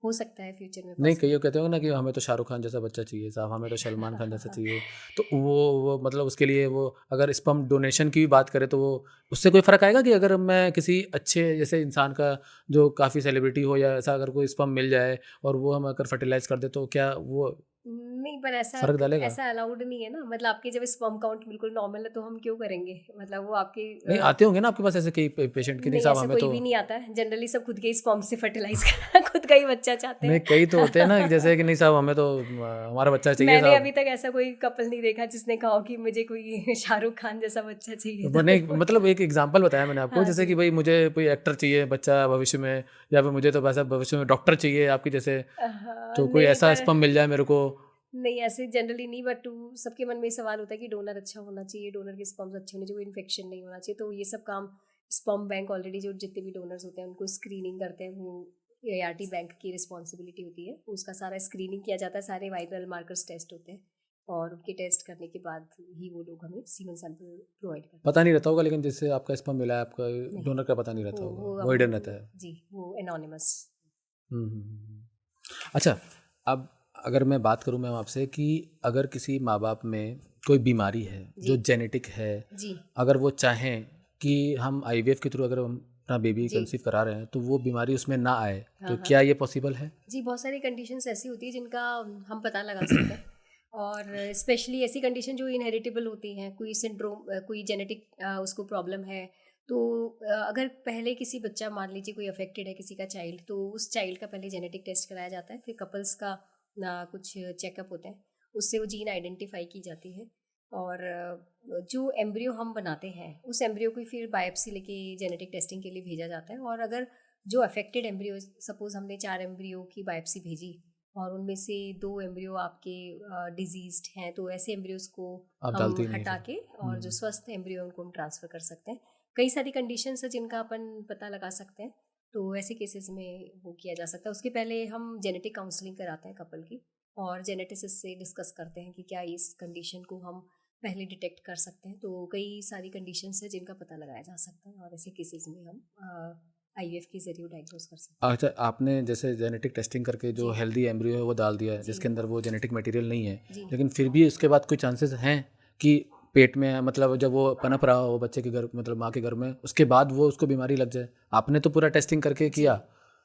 हो सकता है फ्यूचर में नहीं, कई पॉसिबल। लोग कहते होंगे ना कि हमें तो शाहरुख खान जैसा बच्चा चाहिए साहब, हमें तो सलमान खान जैसा चाहिए। तो वो मतलब उसके लिए वो अगर स्पर्म डोनेशन की भी बात करें तो वो उससे कोई फ़र्क आएगा कि अगर मैं किसी अच्छे जैसे इंसान का जो काफ़ी सेलिब्रिटी हो या ऐसा अगर कोई स्पर्म मिल जाए और वो हम अगर फर्टिलाइज़ कर दें तो क्या वो नहीं, पर ऐसा फ़र्क डालेगा? ऐसा अलाउड नहीं है ना, मतलब आपके जब स्पर्म काउंट बिल्कुल नॉर्मल है तो हम क्यों करेंगे, मतलब वो आपके नहीं, आते होंगे ना आपके पास ऐसे कई पेशेंट कि नहीं नहीं, साहब ऐसा हमें कोई तो। भी नहीं आता है। जनरली सब खुद के ही स्पर्म से फर्टिलाइज करना खुद का ही बच्चा चाहते नहीं, हैं। कई तो होते हैं ना कि जैसे कि नहीं साहब हमें तो हमारा बच्चा चाहिए मैंने साहब। अभी तक ऐसा कोई कपल नहीं देखा जिसने कहा हो कि मुझे कोई शाहरुख खान जैसा बच्चा चाहिए वो नहीं, तो मतलब एक एग्जांपल बताया मैंने आपको, हाँ जैसे जी। कि भाई मुझे कोई एक्टर चाहिए बच्चा भविष्य में, या फिर मुझे तो वैसा भविष्य में डॉक्टर चाहिए आपकी जैसे, हाँ, तो कोई नहीं ऐसा पर स्पर्म मिल जाए मेरे को। नहीं, ऐसे जनरली नहीं, बट सबके मन में ये सवाल होता है कि डोनर अच्छा होना चाहिए, डोनर के स्पर्म्स अच्छे होने चाहिए, इन्फेक्शन नहीं होना चाहिए। तो ये सब काम स्पर्म बैंक ऑलरेडी जो जितने भी डोनर्स होते हैं उनको स्क्रीनिंग करते हैं, वो एआरटी बैंक की रिस्पॉन्सिबिलिटी होती है। उसका सारा स्क्रीनिंग किया जाता है, सारे वाइटल मार्कर्स टेस्ट होते हैं और उनके टेस्ट करने के बाद ही वो लोग हमें सीमन सैंपल प्रोवाइड करते पता नहीं रहता होगा लेकिन जिससे आपका स्पर्म मिला है आपका हैं। नहीं, डोनर का पता नहीं रहता होगा, वो वो हम हिडन रहता है। जी वो एनोनिमस। हम्म। अच्छा, अब अगर मैं बात करूं मैम आपसे कि अगर किसी माँ बाप में कोई बीमारी है जी जो जेनेटिक है, जी अगर वो चाहें कि हम आईवीएफ के थ्रू अगर हम अपना बेबी जी कंसीव करा रहे हैं तो वो बीमारी उसमें ना आए, हाँ तो हाँ क्या ये पॉसिबल है? जी, बहुत सारी कंडीशंस ऐसी होती है जिनका हम पता लगा सकते हैं। और स्पेशली ऐसी कंडीशन जो इनहेरिटेबल होती हैं, कोई सिंड्रोम, कोई जेनेटिक उसको प्रॉब्लम है, तो अगर पहले किसी बच्चा, मान लीजिए कोई अफेक्टेड है किसी का चाइल्ड, तो उस चाइल्ड का पहले जेनेटिक टेस्ट कराया जाता है, फिर कपल्स का कुछ चेकअप होते हैं, उससे वो जीन आइडेंटिफाई की जाती है। और जो एम्ब्रियो हम बनाते हैं उस एम्ब्रियो को फिर बायोप्सी लेके जेनेटिक टेस्टिंग के लिए भेजा जाता है। और अगर जो अफेक्टेड एम्ब्रियो, सपोज हमने 4 एम्ब्रियो की बायोप्सी भेजी और उनमें से 2 एम्ब्रियो आपके डिजीज्ड हैं, तो ऐसे एम्ब्रियोज को आप हम डालते ही नहीं हटा सर। के और जो स्वस्थ एम्ब्रियो उनको हम ट्रांसफ़र कर सकते हैं। कई सारी कंडीशंस है जिनका अपन पता लगा सकते हैं, तो ऐसे केसेस में वो किया जा सकता है। उसके पहले हम जेनेटिक काउंसलिंग कराते हैं कपल की और जेनेटिसिस्ट से डिस्कस करते हैं कि क्या इस कंडीशन को हम पहले डिटेक्ट कर सकते हैं। तो कई सारी कंडीशंस है जिनका पता लगाया जा सकता है और ऐसे केसेस में हम आईवीएफ के जरिए डायग्नोज कर सकते अच्छा, आपने जैसे जेनेटिक टेस्टिंग करके जो जी हेल्दी एम्ब्रियो है वो डाल दिया है जी जिसके अंदर वो जेनेटिक मटेरियल नहीं है, जी लेकिन फिर भी उसके बाद कोई चांसेस हैं कि पेट में, मतलब जब वो पनप रहा हो बच्चे के घर, मतलब माँ के घर में, उसके बाद वो उसको बीमारी लग जाए? आपने तो पूरा टेस्टिंग करके जी। किया।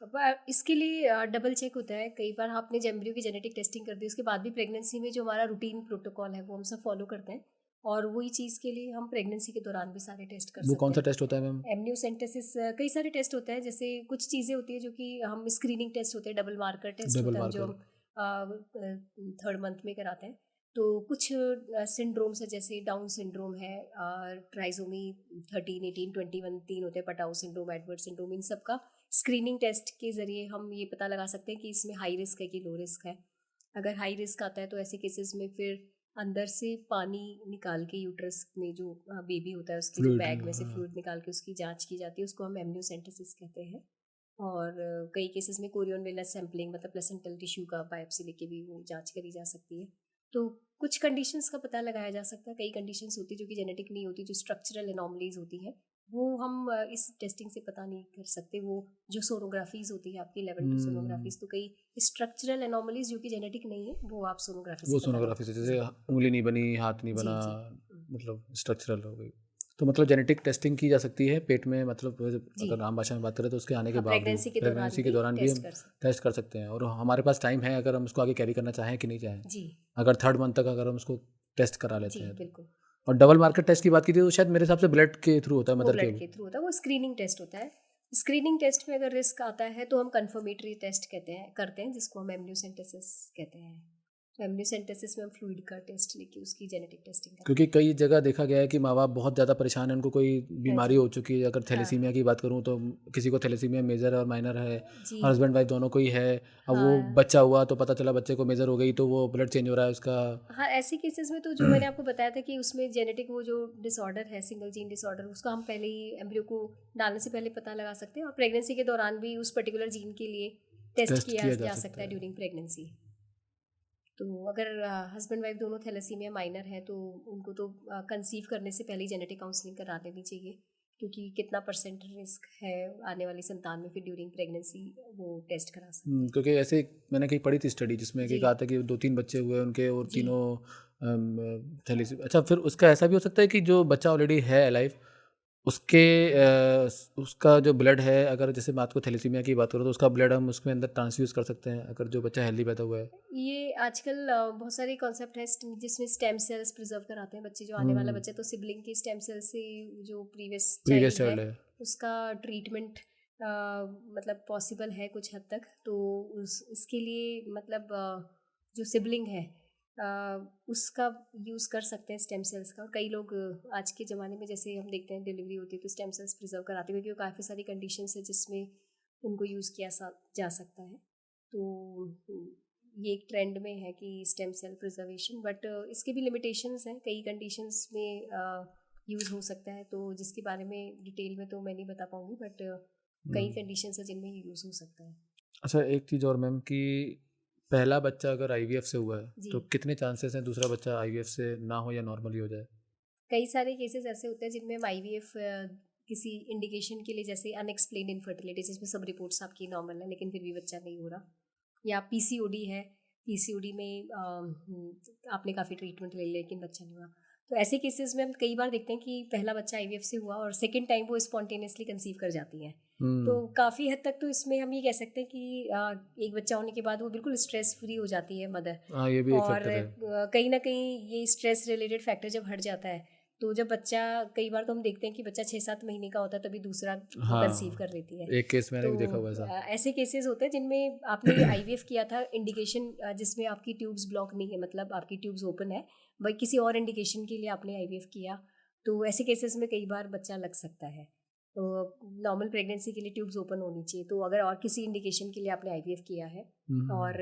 पर इसके लिए डबल चेक होता है। कई बार आपने एम्ब्रियो की जेनेटिक टेस्टिंग कर दी, उसके बाद भी प्रेगनेंसी में जो हमारा रूटीन प्रोटोकॉल है वो हम सब फॉलो करते हैं और वही चीज़ के लिए हम प्रेगनेंसी के दौरान भी सारे टेस्ट कर वो कौन सकते सा हैं। टेस्ट होता है मैम? एमनियोसेंटेसिस, कई सारे टेस्ट होते हैं, जैसे कुछ चीज़ें होती है जो कि हम स्क्रीनिंग टेस्ट होते हैं, डबल मार्कर टेस्ट डबल होता है जो मार्कर। हम 3rd मंथ में कराते हैं। तो कुछ सिंड्रोम्स है, जैसे डाउन सिंड्रोम है, ट्राइसोमी 13, 18, 21 3 होते हैं, पटाउ सिंड्रोम, एडवर्ड सिंड्रोम, इन सब का स्क्रीनिंग टेस्ट के ज़रिए हम ये पता लगा सकते हैं कि इसमें हाई रिस्क है कि लो रिस्क है। अगर हाई रिस्क आता है तो ऐसे केसेस में फिर अंदर से पानी निकाल के यूट्रस में जो बेबी होता है उसके जो फ्लूइड। बैग में से हाँ। फ्लूइड निकाल के उसकी जांच की जाती है, उसको हम एमनियोसेंटेसिस कहते हैं। और कई केसेस में कोरियन वेलस सैम्पलिंग, मतलब प्लेसेंटल टिश्यू का बायोप्सी लेके भी वो जांच करी जा सकती है। तो कुछ कंडीशंस का पता लगाया जा सकता है। कई कंडीशंस होती है जो कि जेनेटिक नहीं होती, जो स्ट्रक्चरल एनॉमलीज होती हैं, वो हम इस टेस्टिंग से पता नहीं कर सकते। वो जो सोनोग्राफीज होती है आपकी लेवल 2 सोनोग्राफीज, तो कई स्ट्रक्चरल एनॉमलीज जो कि जेनेटिक नहीं है वो आप सोनोग्राफी वो से पता सोनोग्राफी से, लगा। जैसे जी उंगली नहीं बनी, हाथ नहीं जी बना, जी मतलब स्ट्रक्चरल हो गई। तो मतलब जेनेटिक टेस्टिंग की जा सकती है पेट में, मतलब जी। अगर आम भाषा में बात करें तो उसके आने के हाँ, बावजूद प्रेगनेंसी के दौरान भी टेस्ट हम कर सकते टेस्ट कर सकते हैं, और हमारे पास टाइम है अगर हम उसको आगे कैरी करना चाहें कि नहीं चाहें, हैं। जी, अगर 3rd मंथ तक अगर हम उसको टेस्ट करा जी, लेते हैं तो। बिल्कुल। और डबल मार्कर टेस्ट की बात की थी तो शायद मेरे हिसाब से ब्लड के थ्रू होता है, वो मदर के। ब्लड के थ्रू होता है, वो स्क्रीनिंग टेस्ट होता है। स्क्रीनिंग टेस्ट में अगर रिस्क आता है तो हम कन्फर्मेटरी टेस्ट करते हैं जिसको हम एमनियोसेंटेसिस कहते हैं। तो एमनियोसेंटेसिस में हम फ्लूइड का टेस्ट लेके उसकी जेनेटिक टेस्टिंग करते क्योंकि हैं। कई जगह देखा गया है कि माँ बाप बहुत ज़्यादा परेशान है, उनको कोई हाँ बीमारी जी। हो चुकी है, अगर हाँ। थैलेसीमिया की बात करूँ तो किसी को थैलेसीमिया मेजर और माइनर है, जी। और हस्बैंड वाइफ दोनों को ही है। अब वो हाँ। बच्चा हुआ तो पता चला बच्चे को मेजर हो गई, तो वो ब्लड चेंज हो रहा है उसका। हाँ, ऐसे केसेस में तो जो मैंने आपको बताया था कि उसमें जेनेटिक वो जो डिसऑर्डर है, सिंगल जीन डिसऑर्डर, उसका हम पहले ही एम्ब्रियो को डालने से पहले पता लगा सकते हैं, और प्रेगनेंसी के दौरान भी उस पर्टिकुलर जीन के लिए टेस्ट टेस्ट किया किया जा जा सकता सकता है है। During pregnancy. तो अगर हस्बैंड वाइफ दोनों थैलेसीमिया माइनर है तो उनको तो कंसीव करने से पहले जेनेटिक काउंसलिंग करा लेनी चाहिए, क्योंकि कितना परसेंट रिस्क है आने वाली संतान में, फिर ड्यूरिंग प्रेगनेंसी वो टेस्ट करा सकते हैं। क्योंकि ऐसे मैंने कहीं पढ़ी थी स्टडी जिसमें कि जी। कहा था कि 2-3 बच्चे हुए उनके, और जी। तीनों अच्छा, फिर उसका ऐसा भी हो सकता है कि जो बच्चा ऑलरेडी है अलाइव, उसके उसका जो ब्लड है, अगर जैसे बात को थैलेसीमिया की बात करो तो उसका ब्लड हम उसमें अंदर ट्रांसफ्यूज कर सकते हैं अगर जो बच्चा हेल्दी पैदा हुआ है। ये आजकल बहुत सारे कॉन्सेप्ट है जिसमें स्टेम सेल्स प्रिजर्व कराते हैं बच्चे, जो आने वाला हम्म। बच्चा, तो सिबलिंग के स्टेम सेल से जो प्रीवियस प्रीवियस चाइल्ड है चाइल्ड है। उसका ट्रीटमेंट मतलब पॉसिबल है कुछ हद तक। तो इसके लिए मतलब जो सिबलिंग है उसका यूज़ कर सकते हैं स्टेम सेल्स का। और कई लोग आज के ज़माने में जैसे हम देखते हैं डिलीवरी होती है तो स्टेम सेल्स प्रिजर्व कराते हैं, क्योंकि काफ़ी सारी कंडीशंस है जिसमें उनको यूज़ किया जा सकता है। तो ये एक ट्रेंड में है कि स्टेम सेल प्रिजर्वेशन, बट इसके भी लिमिटेशंस हैं, कई कंडीशंस में यूज़ हो सकता है, तो जिसके बारे में डिटेल में तो मैं नहीं बता पाऊँगी, बट कई हम्म। कंडीशंस है जिनमें यूज़ हो सकता है। अच्छा, एक चीज़ और मैम कि पहला बच्चा अगर आईवीएफ से हुआ है जी। तो कितने चांसेस हैं दूसरा बच्चा आईवीएफ से ना हो या नॉर्मली हो जाए? कई सारे केसेस ऐसे होते हैं जिनमें हम आईवीएफ किसी इंडिकेशन के लिए, जैसे अनएक्सप्लेन्ड इनफर्टिलिटी जिसमें सब रिपोर्ट्स आपकी नॉर्मल है लेकिन फिर भी बच्चा नहीं हो रहा, या पीसीओडी है, पीसीओडी में आपने काफ़ी ट्रीटमेंट ले लिया लेकिन बच्चा नहीं हुआ। तो ऐसे केसेस में हम कई बार देखते हैं कि पहला बच्चा आईवीएफ से हुआ और सेकंड टाइम वो स्पॉन्टेनियसली कंसीव कर जाती हैं। तो हम्म। काफ़ी हद तक तो इसमें हम ये कह सकते हैं कि एक बच्चा होने के बाद वो बिल्कुल स्ट्रेस फ्री हो जाती है मदर। हाँ, ये भी एक और फैक्टर है। कहीं ना कहीं ये स्ट्रेस रिलेटेड फैक्टर जब हट जाता है, तो जब बच्चा, कई बार तो हम देखते हैं कि बच्चा 6-7 महीने का होता है तभी दूसरा वो कंसीव हाँ, कर लेती है। एक केस मैंने तो भी देखा हुआ ऐसा। ऐसे केसेस होते हैं जिनमें आपने आईवीएफ किया था इंडिकेशन जिसमें आपकी ट्यूब्स ब्लॉक नहीं है, मतलब आपकी ट्यूब्स ओपन है, भाई किसी और इंडिकेशन के लिए आपने आईवीएफ किया, तो ऐसे केसेस में कई बार बच्चा लग सकता है। तो नॉर्मल प्रेगनेंसी के लिए ट्यूब्स ओपन होनी चाहिए, तो अगर और किसी इंडिकेशन के लिए आपने आईवीएफ किया है हम्म। और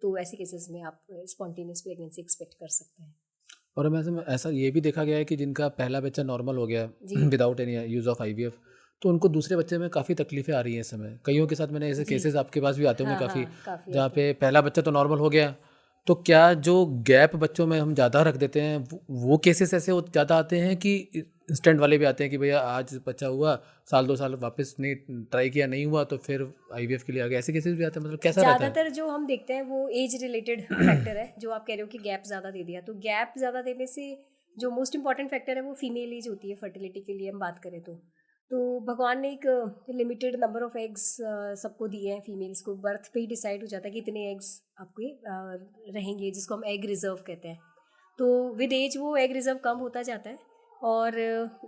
तो ऐसे केसेस में आप स्पॉन्टेनियस प्रेगनेंसी एक्सपेक्ट कर सकते हैं। और मैं ऐसा ऐसा ये भी देखा गया है कि जिनका पहला बच्चा नॉर्मल हो गया जी। Without any use of IVF, तो उनको दूसरे बच्चे में काफ़ी तकलीफ़ें आ रही हैं इस समय। कईयों के साथ मैंने ऐसे जी। केसेस, आपके पास भी आते होंगे हाँ, काफ़ी, हाँ, काफ़ी जहाँ आते हैं। पे पहला बच्चा तो नॉर्मल हो गया, तो क्या जो गैप बच्चों में हम ज़्यादा रख देते हैं वो केसेस ऐसे ज़्यादा आते हैं कि इंस्टेंट वाले भी आते हैं कि भैया आज बच्चा हुआ, साल 2 साल वापस नहीं ट्राई किया, नहीं हुआ तो फिर आईवीएफ के लिए आ गया, ऐसे केसेस भी आते हैं, मतलब कैसा रहता है? ज़्यादातर जो हम देखते हैं वो एज रिलेटेड फैक्टर है, जो आप कह रहे हो कि गैप ज़्यादा दे दिया, तो गैप ज़्यादा देने से जो मोस्ट इंपॉर्टेंट फैक्टर है वो फीमेल एज होती है फर्टिलिटी के लिए हम बात करें तो भगवान ने एक लिमिटेड नंबर ऑफ एग्स सबको दिए हैं, फीमेल्स को बर्थ पे ही डिसाइड हो जाता है कि इतने एग्स आपके रहेंगे, जिसको हम एग रिजर्व कहते हैं। तो विद एज वो एग रिजर्व कम होता जाता है, और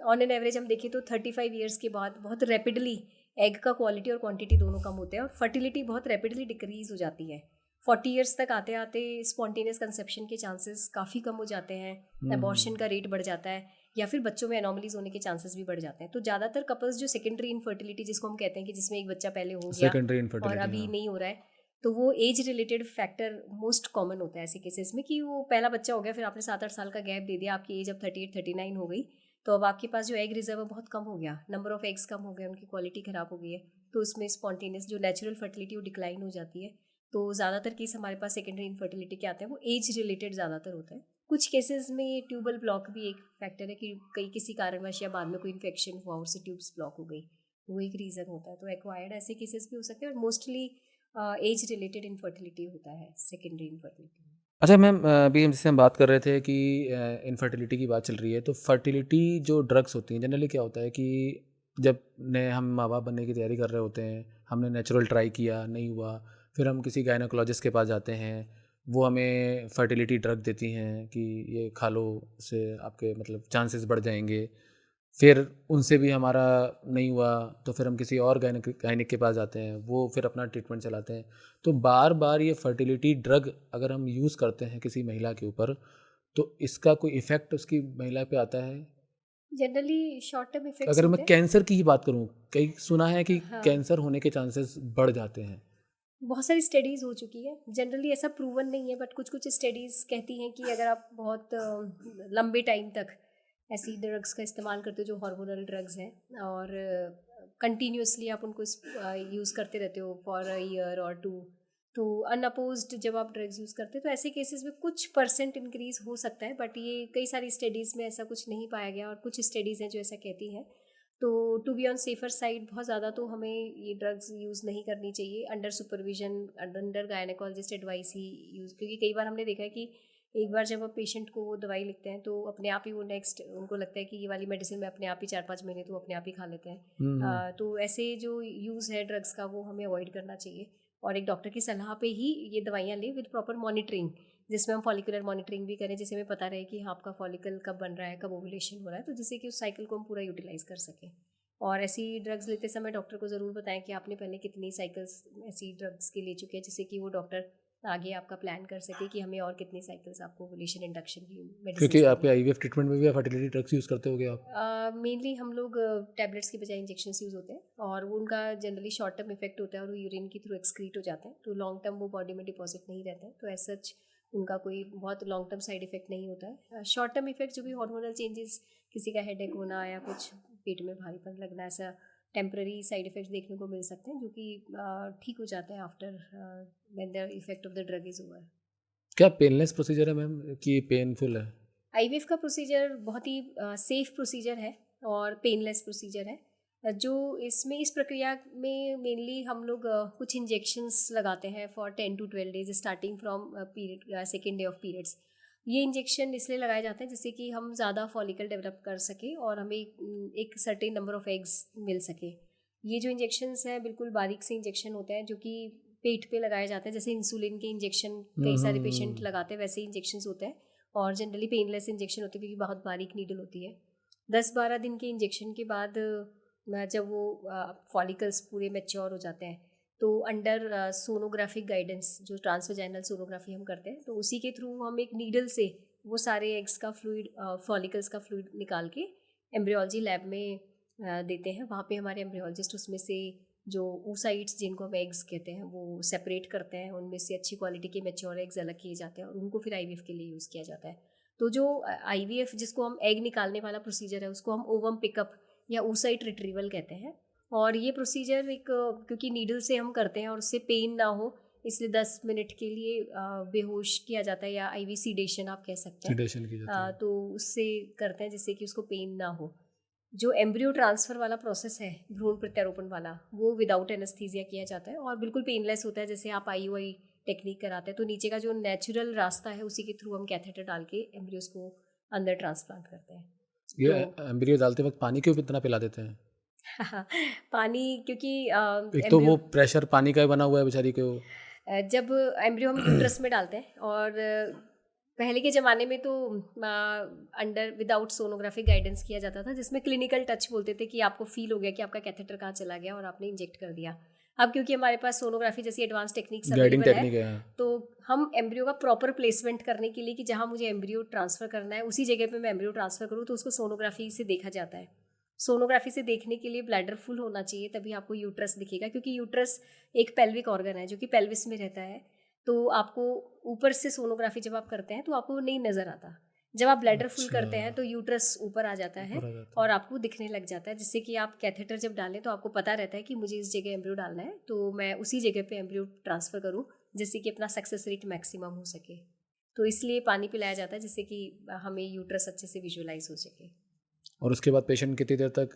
ऑन एन एवरेज हम देखें तो 35 ईयर्स के बाद बहुत रैपिडली एग का क्वालिटी और क्वांटिटी दोनों कम होते हैं और फर्टिलिटी बहुत रैपिडली डिक्रीज हो जाती है। 40 ईयर्स तक आते आते स्पॉन्टेनियस कंसेप्शन के चांसेस काफ़ी कम हो जाते हैं, एबॉर्शन का रेट बढ़ जाता है, या फिर बच्चों में एनोमलीज होने के चांसेस भी बढ़ जाते हैं। तो ज़्यादातर कपल्स जो सेकेंडरी इनफर्टिलिटी जिसको हम कहते हैं कि जिसमें एक बच्चा पहले हो गया सेकेंडरी और इनफर्टिलिटी, अभी हाँ। नहीं हो रहा है, तो वो age related factor most common होता है ऐसे केसेस में, कि वो पहला बच्चा हो गया, फिर आपने 7-8 साल का गैप दे दिया, आपकी एज अब 38-39 हो गई, तो अब आपके पास जो एग रिजर्व है बहुत कम हो गया, नंबर ऑफ एग्स कम हो गया, उनकी क्वालिटी ख़राब हो गई है, तो उसमें स्पॉन्टेनियस जो नेचुरल फर्टिलिटी वो डिक्लाइन हो जाती है। तो ज़्यादातर केस हमारे पास सेकेंडरी इनफर्टिलिटी के आते हैं वो एज रिलेटेड ज़्यादातर होता है। कुछ केसेस में ट्यूबल ब्लॉक भी एक फैक्टर है, कि कई किसी कारणवश या बाद में कोई इन्फेक्शन हुआ उससे ट्यूब्स ब्लॉक हो गई, वो एक रीज़न होता है। तो एक्वायर्ड ऐसे केसेस भी हो सकते हैं, और मोस्टली एज रिलेटेड इनफर्टिलिटी होता है सेकेंडरी इनफर्टिलिटी में। अच्छा मैम, अभी हम जैसे हम बात कर रहे थे कि इनफर्टिलिटी की बात चल रही है, तो फर्टिलिटी जो ड्रग्स होती हैं जनरली क्या होता है कि जब ने हम माँ बाप बनने की तैयारी कर रहे होते हैं, हमने नेचुरल ट्राई किया नहीं हुआ, फिर हम किसी गायनोकोलॉजिस्ट के पास जाते हैं, वो हमें फर्टिलिटी ड्रग देती हैं कि ये खा लो, उससे आपके मतलब चांसेस बढ़ जाएंगे। फिर उनसे भी हमारा नहीं हुआ तो फिर हम किसी और गायनिक के पास जाते हैं, वो फिर अपना ट्रीटमेंट चलाते हैं। तो बार बार ये फर्टिलिटी ड्रग अगर हम यूज़ करते हैं किसी महिला के ऊपर, तो इसका कोई इफ़ेक्ट उसकी महिला पे आता है? जनरली शॉर्ट टर्म इफेक्ट्स अगर मैं होते हैं। कैंसर की ही बात करूँ, कई सुना है कि हाँ, कैंसर होने के चांसेस बढ़ जाते हैं। बहुत सारी स्टडीज़ हो चुकी है। जनरली ऐसा प्रूवन नहीं है, बट कुछ कुछ स्टडीज़ कहती हैं कि अगर आप बहुत लंबे टाइम तक ऐसी ड्रग्स का इस्तेमाल करते हो जो हार्मोनल ड्रग्स हैं, और कंटिन्यूसली आप उनको यूज़ करते रहते हो फॉर अ ईयर और टू, तो अनअपोज्ड जब आप ड्रग्स यूज़ करते हो तो ऐसे केसेस में कुछ परसेंट इंक्रीज हो सकता है, बट ये कई सारी स्टडीज़ में ऐसा कुछ नहीं पाया गया, और कुछ स्टडीज़ हैं जो ऐसा कहती हैं। तो to be on safer side बहुत ज़्यादा तो हमें ये ड्रग्स यूज़ नहीं करनी चाहिए under supervision, under gynaecologist advice ही यूज़, क्योंकि कई बार हमने देखा है कि एक बार जब आप पेशेंट को वो दवाई लिखते हैं तो अपने आप ही वो नेक्स्ट उनको लगता है कि ये वाली मेडिसिन मैं अपने आप ही 4-5 महीने तो अपने आप ही खा लेते हैं। हम्म। तो ऐसे जो यूज़ है ड्रग्स का वो हमें अवॉइड करना चाहिए, और एक डॉक्टर की सलाह पे ही ये दवाइयाँ लें विद प्रॉपर मॉनिटरिंग, जिसमें हम फॉलिकुलर मॉनिटरिंग भी करें, जिससे हमें पता रहे कि हाँ आपका फॉलिकल कब बन रहा है, कब ओवुलेशन हो रहा है, तो जिससे कि उस साइकिल को हम पूरा यूटिलाइज कर सकें। और ऐसी ड्रग्स लेते समय डॉक्टर को ज़रूर बताएं कि आपने पहले कितनी साइकिल्स ऐसी ड्रग्स के ले चुके हैं, जिससे कि वो डॉक्टर आगे आपका प्लान कर सके कि हमें और कितनी साइकिल्स आपको ओवुलेशन इंडक्शन की मेडिसिन क्योंकि देनी आपके है। आईवीएफ ट्रीटमेंट में भी आप फर्टिलिटी ड्रग्स यूज़ करते होगे आप। मेनली हम लोग टैबलेट्स की बजाय इंजेक्शन यूज़ होते हैं, और वो उनका जनरली शॉर्ट टर्म इफेक्ट होता है और वो यूरिन के थ्रू एक्सक्रीट हो जाते हैं, तो लॉन्ग टर्म वो बॉडी में डिपॉजिट नहीं रहते हैं, तो एज सच उनका कोई बहुत लॉन्ग टर्म साइड इफेक्ट नहीं होता है। शॉर्ट टर्म इफेक्ट जो भी हार्मोनल चेंजेस, किसी का हेडेक होना या कुछ पेट में भारीपन लगना, ऐसा टेम्पररी साइड इफेक्ट्स देखने को मिल सकते हैं, जो कि ठीक हो जाते हैं after when the effect of the drug is over. क्या पेनलेस प्रोसीजर है मैम कि पेनफुल है? आईवीएफ का प्रोसीजर बहुत ही सेफ प्रोसीजर है और पेनलेस प्रोसीजर है। जो इसमें इस प्रक्रिया में मेनली हम लोग कुछ इंजेक्शंस लगाते हैं for 10 to 12 days starting from period second day of periods. ये इंजेक्शन इसलिए लगाए जाते हैं जिससे कि हम ज़्यादा फॉलिकल डेवलप कर सके और हमें एक सर्टेन नंबर ऑफ एग्स मिल सके। ये जो इंजेक्शंस हैं बिल्कुल बारीक से इंजेक्शन होते हैं जो कि पेट पे लगाए जाते हैं, जैसे इंसुलिन के इंजेक्शन कई सारे पेशेंट लगाते हैं वैसे इंजेक्शंस होते हैं, और जनरली पेनलेस इंजेक्शन होती है क्योंकि बहुत बारीक नीडल होती है। 10-12 दिन के इंजेक्शन के बाद जब वो फॉलिकल्स पूरे मैच्योर हो जाते हैं तो अंडर सोनोग्राफिक गाइडेंस, जो ट्रांसवेजाइनल सोनोग्राफी हम करते हैं, तो उसी के थ्रू हम एक नीडल से वो सारे एग्स का फ्लूइड, फॉलिकल्स का फ्लूइड निकाल के एम्ब्रियोलॉजी लैब में देते हैं। वहाँ पे हमारे एम्ब्रियोलॉजिस्ट उसमें से जो oocytes जिनको हम एग्स कहते हैं वो सेपरेट करते हैं, उनमें से अच्छी क्वालिटी के मैच्योर एग्स अलग किए जाते हैं और उनको फिर आईवीएफ के लिए यूज़ किया जाता है। तो जो आईवीएफ जिसको हम एग निकालने वाला प्रोसीजर है उसको हम ओवम पिकअप या oocyte रिट्रीवल कहते हैं। और ये प्रोसीजर एक क्योंकि नीडल से हम करते हैं और उससे पेन ना हो इसलिए 10 मिनट के लिए बेहोश किया जाता है, या आईवी सीडेशन आप कह सकते हैं। सिडेशन की जाती है। तो उससे करते हैं जिससे कि उसको पेन ना हो। जो एम्ब्रियो ट्रांसफ़र वाला प्रोसेस है भ्रूण प्रत्यारोपण वाला, वो विदाउट एनेस्थीसिया किया जाता है और बिल्कुल पेनलेस होता है, जैसे आप आईयूआई टेक्निक कराते हैं, तो नीचे का जो नेचुरल रास्ता है उसी के थ्रू हम कैथेटर डाल के एम्ब्रियोज को अंदर ट्रांसप्लांट करते हैं। ये तो एम्ब्रियो डालते वक्त पानी क्यों इतना पिला देते हैं? पानी क्योंकि एक तो एम्ब्रियो वो प्रेशर पानी का ही बना हुआ है बेचारी को। जब एम्ब्रियो हम यूट्रस में डालते हैं, और पहले के ज़माने में तो अंडर विदाउट सोनोग्राफी गाइडेंस किया जाता था, जिसमें क्लिनिकल टच बोलते थे कि आपको फील हो गया कि आपका कैथेटर कहाँ चला गया और आपने इंजेक्ट कर दिया। अब क्योंकि हमारे पास सोनोग्राफी जैसी एडवांस टेक्निक्स गाइडिंग अवेलेबल है, टेक्निक है। तो हम एम्ब्रियो का प्रॉपर प्लेसमेंट करने के लिए कि जहाँ मुझे एम्ब्रियो ट्रांसफ़र करना है उसी जगह पे मैं एम्ब्रियो ट्रांसफ़र करूँ, तो उसको सोनोग्राफी से देखा जाता है। सोनोग्राफी से देखने के लिए ब्लैडर फुल होना चाहिए, तभी आपको यूट्रस दिखेगा, क्योंकि यूट्रस एक पेल्विक ऑर्गन है जो कि पेल्विस में रहता है। तो आपको ऊपर से सोनोग्राफी जब आप करते हैं तो आपको नहीं नज़र आता। जब आप ब्लैडर फुल अच्छा, करते हैं तो यूट्रस ऊपर आ जाता है ऊपर आ जाता और है। आपको दिखने लग जाता है, जिससे कि आप कैथेटर जब डालें तो आपको पता रहता है कि मुझे इस जगह एम्ब्रियो डालना है, तो मैं उसी जगह पे एम्ब्रियो ट्रांसफ़र करूँ, जिससे कि अपना सक्सेस रेट मैक्सिमम हो सके। तो इसलिए पानी पिलाया जाता है जिससे कि हमें यूट्रस अच्छे से विजुअलाइज हो सके। और उसके बाद पेशेंट कितनी देर तक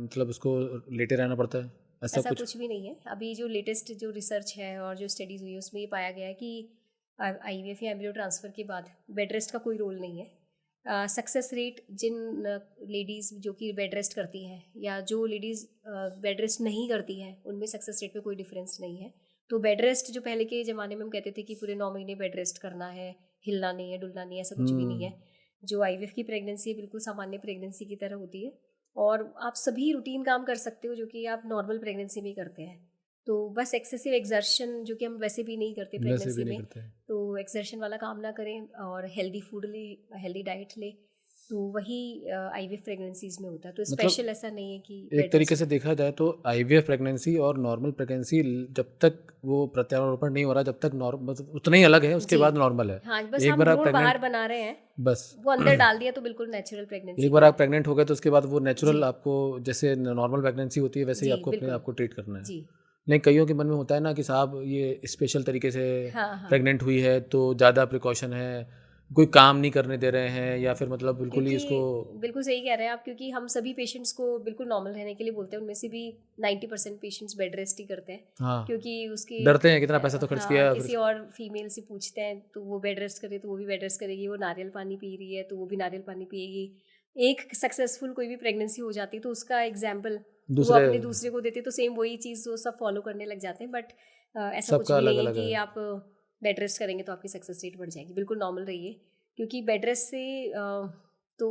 मतलब उसको लेटे रहना पड़ता है? ऐसा ऐसा कुछ? कुछ भी नहीं है। अभी जो लेटेस्ट जो रिसर्च है और जो स्टडीज़ हुई है उसमें ये पाया गया है कि IVF या एम्ब्रियो ट्रांसफ़र के बाद बेड रेस्ट का कोई रोल नहीं है। सक्सेस रेट जिन लेडीज़ जो कि बेड रेस्ट करती हैं या जो लेडीज़ बेड रेस्ट नहीं करती हैं उनमें सक्सेस रेट में कोई डिफरेंस नहीं है। तो बेड रेस्ट जो पहले के ज़माने में हम कहते थे कि पूरे 9 महीने बेड रेस्ट करना है, हिलना नहीं है, डुलना नहीं है, ऐसा कुछ भी नहीं है। जो IVF की प्रेगनेंसी है बिल्कुल सामान्य प्रेगनेंसी की तरह होती है और आप सभी रूटीन काम कर सकते हो जो कि आप नॉर्मल प्रेगनेंसी में करते हैं। तो बस एक्सेसिव एक्सर्शन जो कि हम वैसे भी नहीं करते प्रेगनेंसी में, तो एक्सर्शन वाला काम ना करें और हेल्दी फूड ले, हेल्दी डाइट ले, तो वही IVF प्रेगनेंसीज में होता है। तो स्पेशल ऐसा नहीं है कि एक तरीके से देखा जाए तो IVF प्रेगनेंसी और नॉर्मल प्रेगनेंसी जब तक वो प्रत्यारोपण नहीं हो रहा जब तक नॉर्मल उतना ही अलग है, उसके बाद नॉर्मल है। हाँ, बस एक बार आप बाहर बना रहे हैं, बस वो अंदर डाल दिया तो बिल्कुल नेचुरल प्रेगनेंसी। एक बार आप प्रेग्नेंट हो गए तो उसके बाद वो नेचुरल आपको जैसे नॉर्मल प्रेगनेंसी होती है वैसे ही आपको अपने आप को ट्रीट करना है। नहीं, कईयों के मन में होता है ना कि साहब ये स्पेशल तरीके से प्रेग्नेंट हुई है तो ज़्यादा प्रिकॉशन है, कोई काम नहीं करने दे रहे हैं या फिर मतलब बिल्कुल ही इसको। बिल्कुल सही कह रहे हैं आप, क्योंकि हम सभी पेशेंट्स को बिल्कुल नॉर्मल रहने के लिए बोलते हैं, उनमें से भी 90% पेशेंट्स बेड रेस्ट ही करते हैं। हाँ, क्योंकि उसकी डरते हैं कितना पैसा तो खर्च किया। किसी और फीमेल से पूछते हैं तो वो बेड रेस्ट करे तो वो भी बेड रेस्ट करेगी, वो नारियल पानी पी रही है तो वो भी नारियल पानी पिएगी। एक सक्सेसफुल कोई भी प्रेगनेंसी हो जाती है तो उसका एग्जाम्पल वो अपने दूसरे को देते तो सेम वही चीज़ वो सब फॉलो करने लग जाते हैं। बट ऐसा कुछ भी नहीं है कि आप बेड रेस्ट करेंगे तो आपकी सक्सेस रेट बढ़ जाएगी। बिल्कुल नॉर्मल रहिए, क्योंकि बेड रेस्ट से तो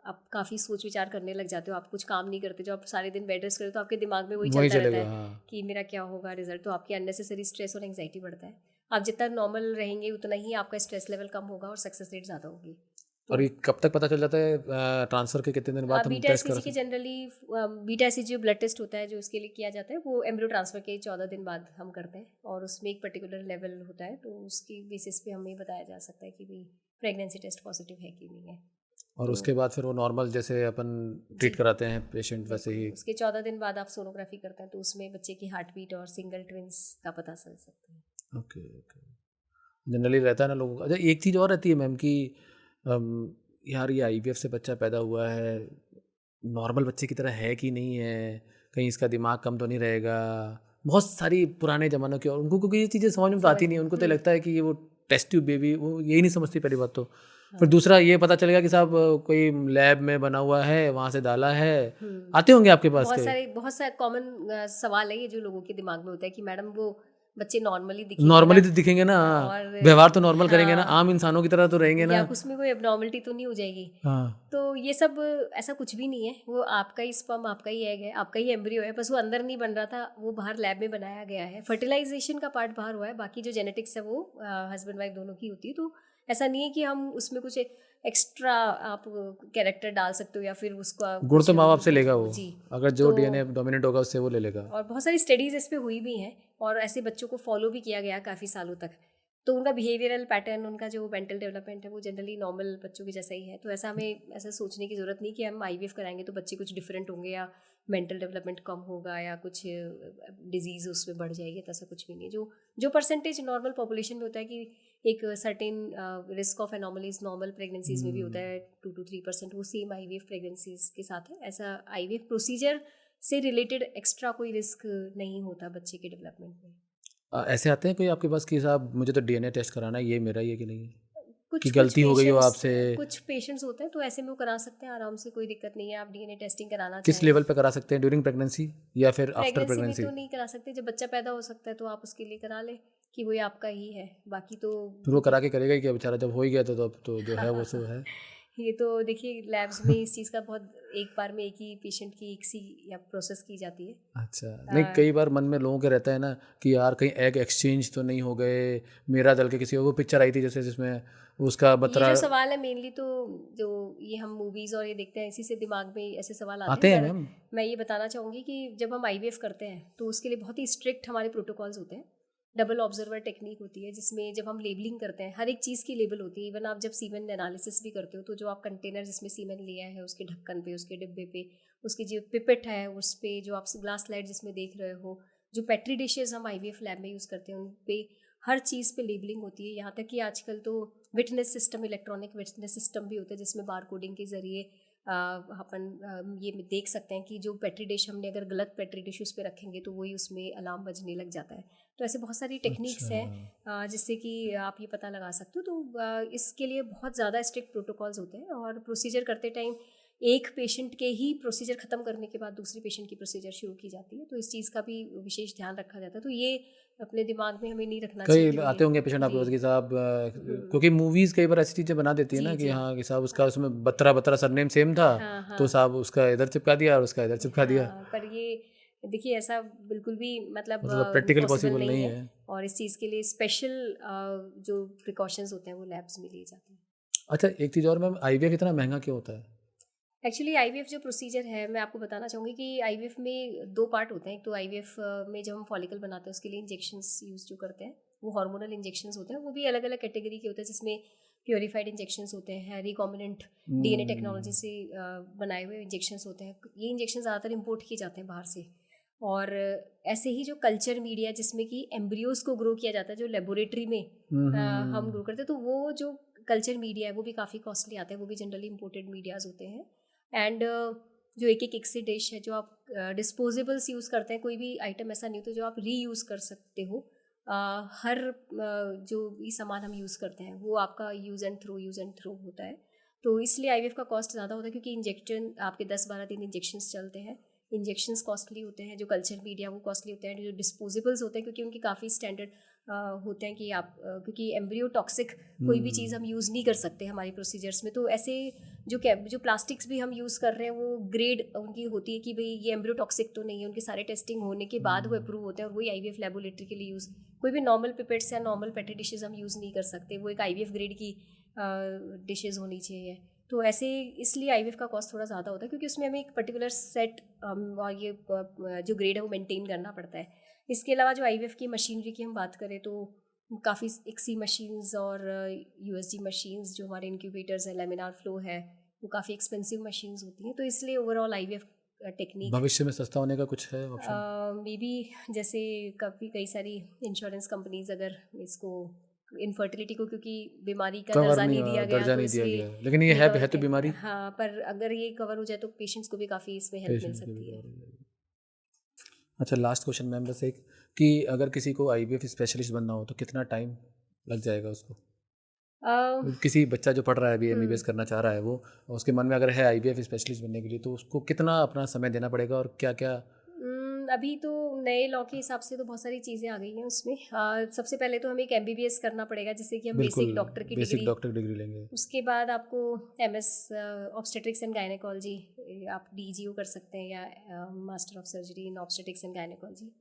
आप काफ़ी सोच विचार करने लग जाते हो, आप कुछ काम नहीं करते। जो आप सारे दिन बेड रेस्ट करते हो तो आपके दिमाग में वही चलता रहता है कि मेरा क्या होगा रिजल्ट, तो आपकी अननेसेसरी स्ट्रेस और एंग्जाइटी बढ़ता है। आप जितना नॉर्मल रहेंगे उतना ही आपका स्ट्रेस लेवल कम होगा और सक्सेस रेट ज़्यादा होगी। और ये कब तक पता चल जाता है ट्रांसफ़र के कितने दिन बाद हम टेस्ट कर सकते हैं? जनरली बीटा एससीजी जो ब्लड टेस्ट होता है जो इसके लिए किया जाता है वो एम्ब्रियो ट्रांसफ़र के 14 दिन बाद हम करते हैं और उसमें एक पर्टिकुलर लेवल होता है, तो उसकी बेसिस पे हमें बताया जा सकता है कि भाई प्रेगनेंसी टेस्ट पॉजिटिव है कि नहीं है। और तो उसके बाद फिर वो नॉर्मल जैसे अपन ट्रीट कराते हैं पेशेंट वैसे ही उसके 14 दिन बाद आप सोनोग्राफी करते हैं तो उसमें बच्चे की हार्ट बीट और सिंगल ट्विंस का पता चल सकता है। ओके जनरली रहता है ना लोगों का। अच्छा, एक चीज़ और रहती है मैम कि यार ये IVF से बच्चा पैदा हुआ है, नॉर्मल बच्चे की तरह है कि नहीं है, कहीं इसका दिमाग कम तो नहीं रहेगा। बहुत सारी पुराने ज़मानों की, और उनको क्योंकि ये चीज़ें समझ में तो आती नहीं है, उनको तो लगता है कि ये वो टेस्ट ट्यूब बेबी, वो यही नहीं समझती पहली बात तो। फिर दूसरा ये पता चलेगा कि साहब कोई लैब में बना हुआ है, वहाँ से डाला है। आते होंगे आपके पास बहुत सारे कॉमन सवाल है ये जो लोगों के दिमाग में होता है कि मैडम वो बच्चे नॉर्मली तो दिखेंगे ना, व्यवहार तो नॉर्मल करेंगे ना, आम इंसानों की तरह तो रहेंगे ना, उसमें कोई एबनॉर्मलिटी तो नहीं हो जाएगी। तो ये सब ऐसा कुछ भी नहीं है, वो आपका ही स्पर्म, आपका ही एग है, आपका ही एम्ब्रियो है, बस वो अंदर नहीं बन रहा था, वो बाहर लैब में बनाया गया है। फर्टिलाइजेशन का पार्ट बाहर हुआ है, बाकी जो जेनेटिक्स है वो हस्बैंड वाइफ दोनों की होती है। तो ऐसा नहीं है कि हम उसमें कुछ एक्स्ट्रा आप कैरेक्टर डाल सकते हो या फिर उसका गुण तो माँ बाप से लेगा वो जी, अगर जो DNA डोमिनेट होगा उससे वो ले लेगा। और बहुत सारी स्टडीज़ इस पे हुई भी हैं और ऐसे बच्चों को फॉलो भी किया गया काफ़ी सालों तक, तो उनका बिहेवियरल पैटर्न, उनका जो मेंटल डेवलपमेंट है वो जनरली नॉर्मल बच्चों के जैसा ही है। तो ऐसा हमें ऐसा सोचने की ज़रूरत नहीं कि हम IVF कराएंगे तो बच्चे कुछ डिफरेंट होंगे या मेंटल डेवलपमेंट कम होगा या कुछ डिजीज़ उसमें बढ़ जाएगी, तो ऐसा कुछ भी नहीं। जो परसेंटेज नॉर्मल पॉपुलेशन में होता है कि एक certain risk of anomalies normal pregnancies में भी होता है 2 to 3%, वो सेम IVF प्रेगनेंसीज के साथ है। ऐसा IVF प्रोसीजर से रिलेटेड एक्स्ट्रा कोई रिस्क नहीं होता बच्चे के डेवलपमेंट में। ऐसे आते हैं कोई आपके पास कि साहब मुझे तो DNA टेस्ट कराना है, ये मेरा ये कि नहीं है, कि गलती हो गई हो आपसे? कुछ पेशेंट्स होते हैं तो ऐसे में वो करा सकते हैं आराम से, कोई दिक्कत नहीं है। आप DNA टेस्टिंग कराना किस लेवल पे करा सकते हैं, ड्यूरिंग प्रेगनेंसी या फिर आफ्टर प्रेगनेंसी? तो नहीं करा सकते, जब बच्चा पैदा हो सकता है तो आप उसके लिए करा ले कि वो आपका ही है, बाकी तो फिर वो करा के करेगा ही क्या बेचारा, जब हो ही गया तो जो है वो सो है। ये तो देखिए लैब्स में इस चीज़ का बहुत एक बार में एक ही पेशेंट की एक सी या प्रोसेस की जाती है। अच्छा, नहीं कई बार मन में लोगों के रहता है ना कि यार कहीं एग एक्सचेंज तो नहीं हो गए, मेरा दल के किसी वो पिक्चर आई थी जैसे जिसमें उसका बतरा। ये जो सवाल है मेनली तो जो ये हम मूवीज़ और ये देखते हैं इसी से दिमाग में ऐसे सवाल आते हैं मैम। मैं ये बताना चाहूँगी कि जब हम IVF करते हैं तो उसके लिए बहुत ही स्ट्रिक्ट हमारे प्रोटोकॉल्स होते हैं। डबल ऑब्जर्वर टेक्निक होती है जिसमें जब हम लेबलिंग करते हैं हर एक चीज़ की लेबल होती है। इवन आप जब सीमेन एनालिसिस भी करते हो तो जो आप कंटेनर जिसमें सीमेन लिया है उसके ढक्कन पे, उसके डिब्बे पे, उसकी जो पिपेट है उस पे, जो आप ग्लास स्लाइड जिसमें देख रहे हो, जो पेट्री डिशेज हम IVF लैब में यूज़ करते हैं उन पे हर चीज़ पे लेबलिंग होती है। यहाँ तक कि आजकल तो witness system, electronic witness system भी होते हैं जिसमें बार कोडिंग के ज़रिए अपन ये देख सकते हैं कि जो पेट्री डिश हमने अगर गलत पेट्री डिश उस पर रखेंगे तो वही उसमें अलार्म बजने लग जाता है। तो ऐसे बहुत सारी टेक्निक्स अच्छा। हैं जिससे कि आप ये पता लगा सकते हो। तो इसके लिए बहुत ज़्यादा स्ट्रिक्ट प्रोटोकॉल्स होते हैं और प्रोसीजर करते टाइम एक पेशेंट के ही प्रोसीजर ख़त्म करने के बाद दूसरे पेशेंट की प्रोसीजर शुरू की जाती है। तो इस चीज़ का भी विशेष ध्यान रखा जाता है। तो ये अपने दिमाग में हमें नहीं रखना चाहिए कई कि आते होंगे पेशेंट आपके जी। पास कि साहब हम्म, क्योंकि मूवीज़ कई बार ऐसी चीज़ें बना देती है जी ना कि जी। हाँ कि साहब उसका उसमें बत्रा बत्रा सरनेम सेम था, हाँ तो हाँ साहब उसका इधर चिपका दिया और उसका इधर चिपका दिया। हाँ, पर ये देखिए ऐसा बिल्कुल भी मतलब मतलब प्रैक्टिकल पॉसिबल पॉसिबल नहीं नहीं है। है। और इस चीज़ के लिए स्पेशल जो प्रिकॉशंस होते हैं वो लैब्स में लिए जाते हैं। अच्छा, एक चीज़ और मैम, आईवीएफ इतना महँगा क्यों होता है? एक्चुअली आईवीएफ जो प्रोसीजर है मैं आपको बताना चाहूँगी कि आईवीएफ में दो पार्ट होते हैं। एक तो आईवीएफ में जब हम फॉलिकल बनाते हैं उसके लिए इंजेक्शंस यूज़ जो करते हैं वो हार्मोनल इंजेक्शंस होते हैं। वो भी अलग अलग कैटेगरी के होते हैं जिसमें प्योरीफाइड इंजेक्शंस होते हैं, रिकॉम्बिनेंट डीएनए टेक्नोलॉजी से बनाए हुए इंजेक्शंस होते हैं। ये इंजेक्शन ज़्यादातर इंपोर्ट किए जाते हैं बाहर से। और ऐसे ही जो कल्चर मीडिया जिसमें कि एम्ब्रियोज को ग्रो किया जाता है जो लेबोरेटरी में हम ग्रो करते हैं, तो वो जो कल्चर मीडिया है वो भी काफ़ी कॉस्टली आता है। वो भी जनरली इंपोर्टेड मीडियाज़ होते हैं। एंड जो एक से डिश है जो आप डिस्पोजेबल्स यूज़ करते हैं, कोई भी आइटम ऐसा नहीं होता जो आप रीयूज़ कर सकते हो। हर जो भी सामान हम यूज़ करते हैं वो आपका यूज़ एंड थ्रो होता है। तो इसलिए आईवीएफ का कॉस्ट ज़्यादा होता है क्योंकि इंजेक्शन आपके 10-12 दिन इंजेक्शंस चलते हैं। इंजेक्शंस कॉस्टली होते हैं, जो कल्चर मीडिया वो कॉस्टली होते हैं, जो डिस्पोजेबल्स होते हैं क्योंकि उनके काफ़ी स्टैंडर्ड होते हैं कि आप क्योंकि एम्ब्रियो टॉक्सिक कोई भी चीज़ हम यूज़ नहीं कर सकते हमारी प्रोसीजर्स में। तो ऐसे जो प्लास्टिक्स भी हम यूज़ कर रहे हैं वो ग्रेड उनकी होती है कि भाई ये एम्ब्रियो टॉक्सिक तो नहीं है। उनके सारे टेस्टिंग होने के बाद वो अप्रूव होते हैं और वही आईवीएफ लेबोरेटरी के लिए यूज़। कोई भी नॉर्मल पिपेट्स या नॉर्मल पेटी डिशेज़ हम यूज़ नहीं कर सकते, वो एक आईवीएफ ग्रेड की डिशेज़ होनी चाहिए। तो ऐसे इसलिए आईवीएफ का कॉस्ट थोड़ा ज़्यादा होता है क्योंकि उसमें हमें एक पर्टिकुलर सेट और ये जो ग्रेड है वो मेंटेन करना पड़ता है। इसके अलावा जो आईवीएफ की मशीनरी की हम बात करें तो काफ़ी एक्सी मशीन्स और यूएसडी मशीन्स जो हमारे इंक्यूबेटर्स हैं, लेमिनार फ्लो है, वो काफ़ी एक्सपेंसिव मशीन्स होती हैं। तो इसलिए ओवरऑल आईवीएफ टेक्निक भविष्य में सस्ता होने का कुछ है ऑप्शन? मे बी जैसे कई सारी इंश्योरेंस कंपनीज अगर इसको इनफर्टिलिटी को क्योंकि बीमारी का कवर दर्जा नहीं नहीं दिया गया दर्जा तो नहीं दिया इसलिए गया, लेकिन ये ये है कवर तो बीमारी। हाँ, पर अगर ये कवर हो जाए तो पेशेंट्स को भी काफ़ी इसमें हेल्प मिल पेशेंट की भी सकती है। कवर हो जाएगी। अच्छा, लास्ट क्वेश्चन मैम बस एक, कि अगर किसी को आईवीएफ स्पेशलिस्ट बनना हो तो कितना टाइम लग जाएगा उसको? अ, किसी बच्चा जो पढ़ रहा है अभी एमबीबीएस हम्म करना चाह रहा है, वो उसके मन में अगर है आईवीएफ स्पेशलिस्ट बनने के लिए, तो उसको कितना अपना समय देना पड़ेगा और क्या क्या? अभी तो नए लॉ के हिसाब से तो बहुत सारी चीज़ें आ गई हैं उसमें। सबसे पहले तो हमें एक एमबीबीएस करना पड़ेगा जिससे कि हम बिल्कुल, बेसिक डॉक्टर की बेसिक डिग्री। डॉक्टर डिग्री लेंगे। उसके बाद आपको एमएस ऑब्स्टेट्रिक्स एंड गायनेकोलॉजी आप डीजीओ कर सकते हैं या master of surgery in obstetrics and gynaecology.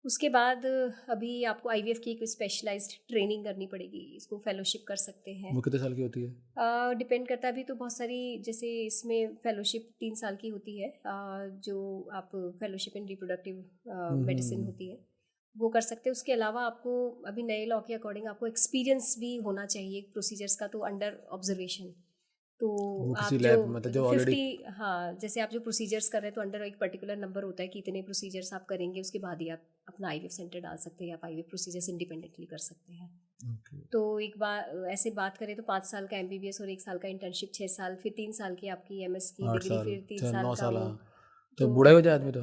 उसके बाद अभी आपको आईवीएफ की एक स्पेशलाइज्ड ट्रेनिंग करनी पड़ेगी, इसको फेलोशिप कर सकते हैं। वो कितने साल की होती है? डिपेंड करता है, अभी तो बहुत सारी जैसे इसमें फेलोशिप 3 साल की होती है। जो आप फेलोशिप इन रिप्रोडक्टिव मेडिसिन होती है वो कर सकते हैं। उसके अलावा आपको अभी नए लॉ के अकॉर्डिंग आपको एक्सपीरियंस भी होना चाहिए प्रोसीजर्स का, तो अंडर ऑब्जर्वेशन। तो वो आप किसी जो लैब मतलब जो ऑलरेडी। 50 हाँ, जैसे आप जो प्रोसीजर्स कर रहे हैं तो अंडर एक पर्टिकुलर नंबर होता है कि इतने प्रोसीजर्स आप करेंगे, उसके बाद ही आप अपना आईवीएफ सेंटर डाल सकते हैं या आप आईवीएफ प्रोसीजर्स इंडिपेंडेंटली कर सकते हैं। ओके। तो एक बार ऐसे बात करें तो 5 साल का एमबीबीएस और 1 साल का इंटर्नशिप, 6 साल, फिर 3 साल की आपकी एमएस की 8 डिग्री, साल, फिर 3 चल साल 9 का साल, वो। हाँ। तो तो बूढ़ा ही हो जाए आदमी तो।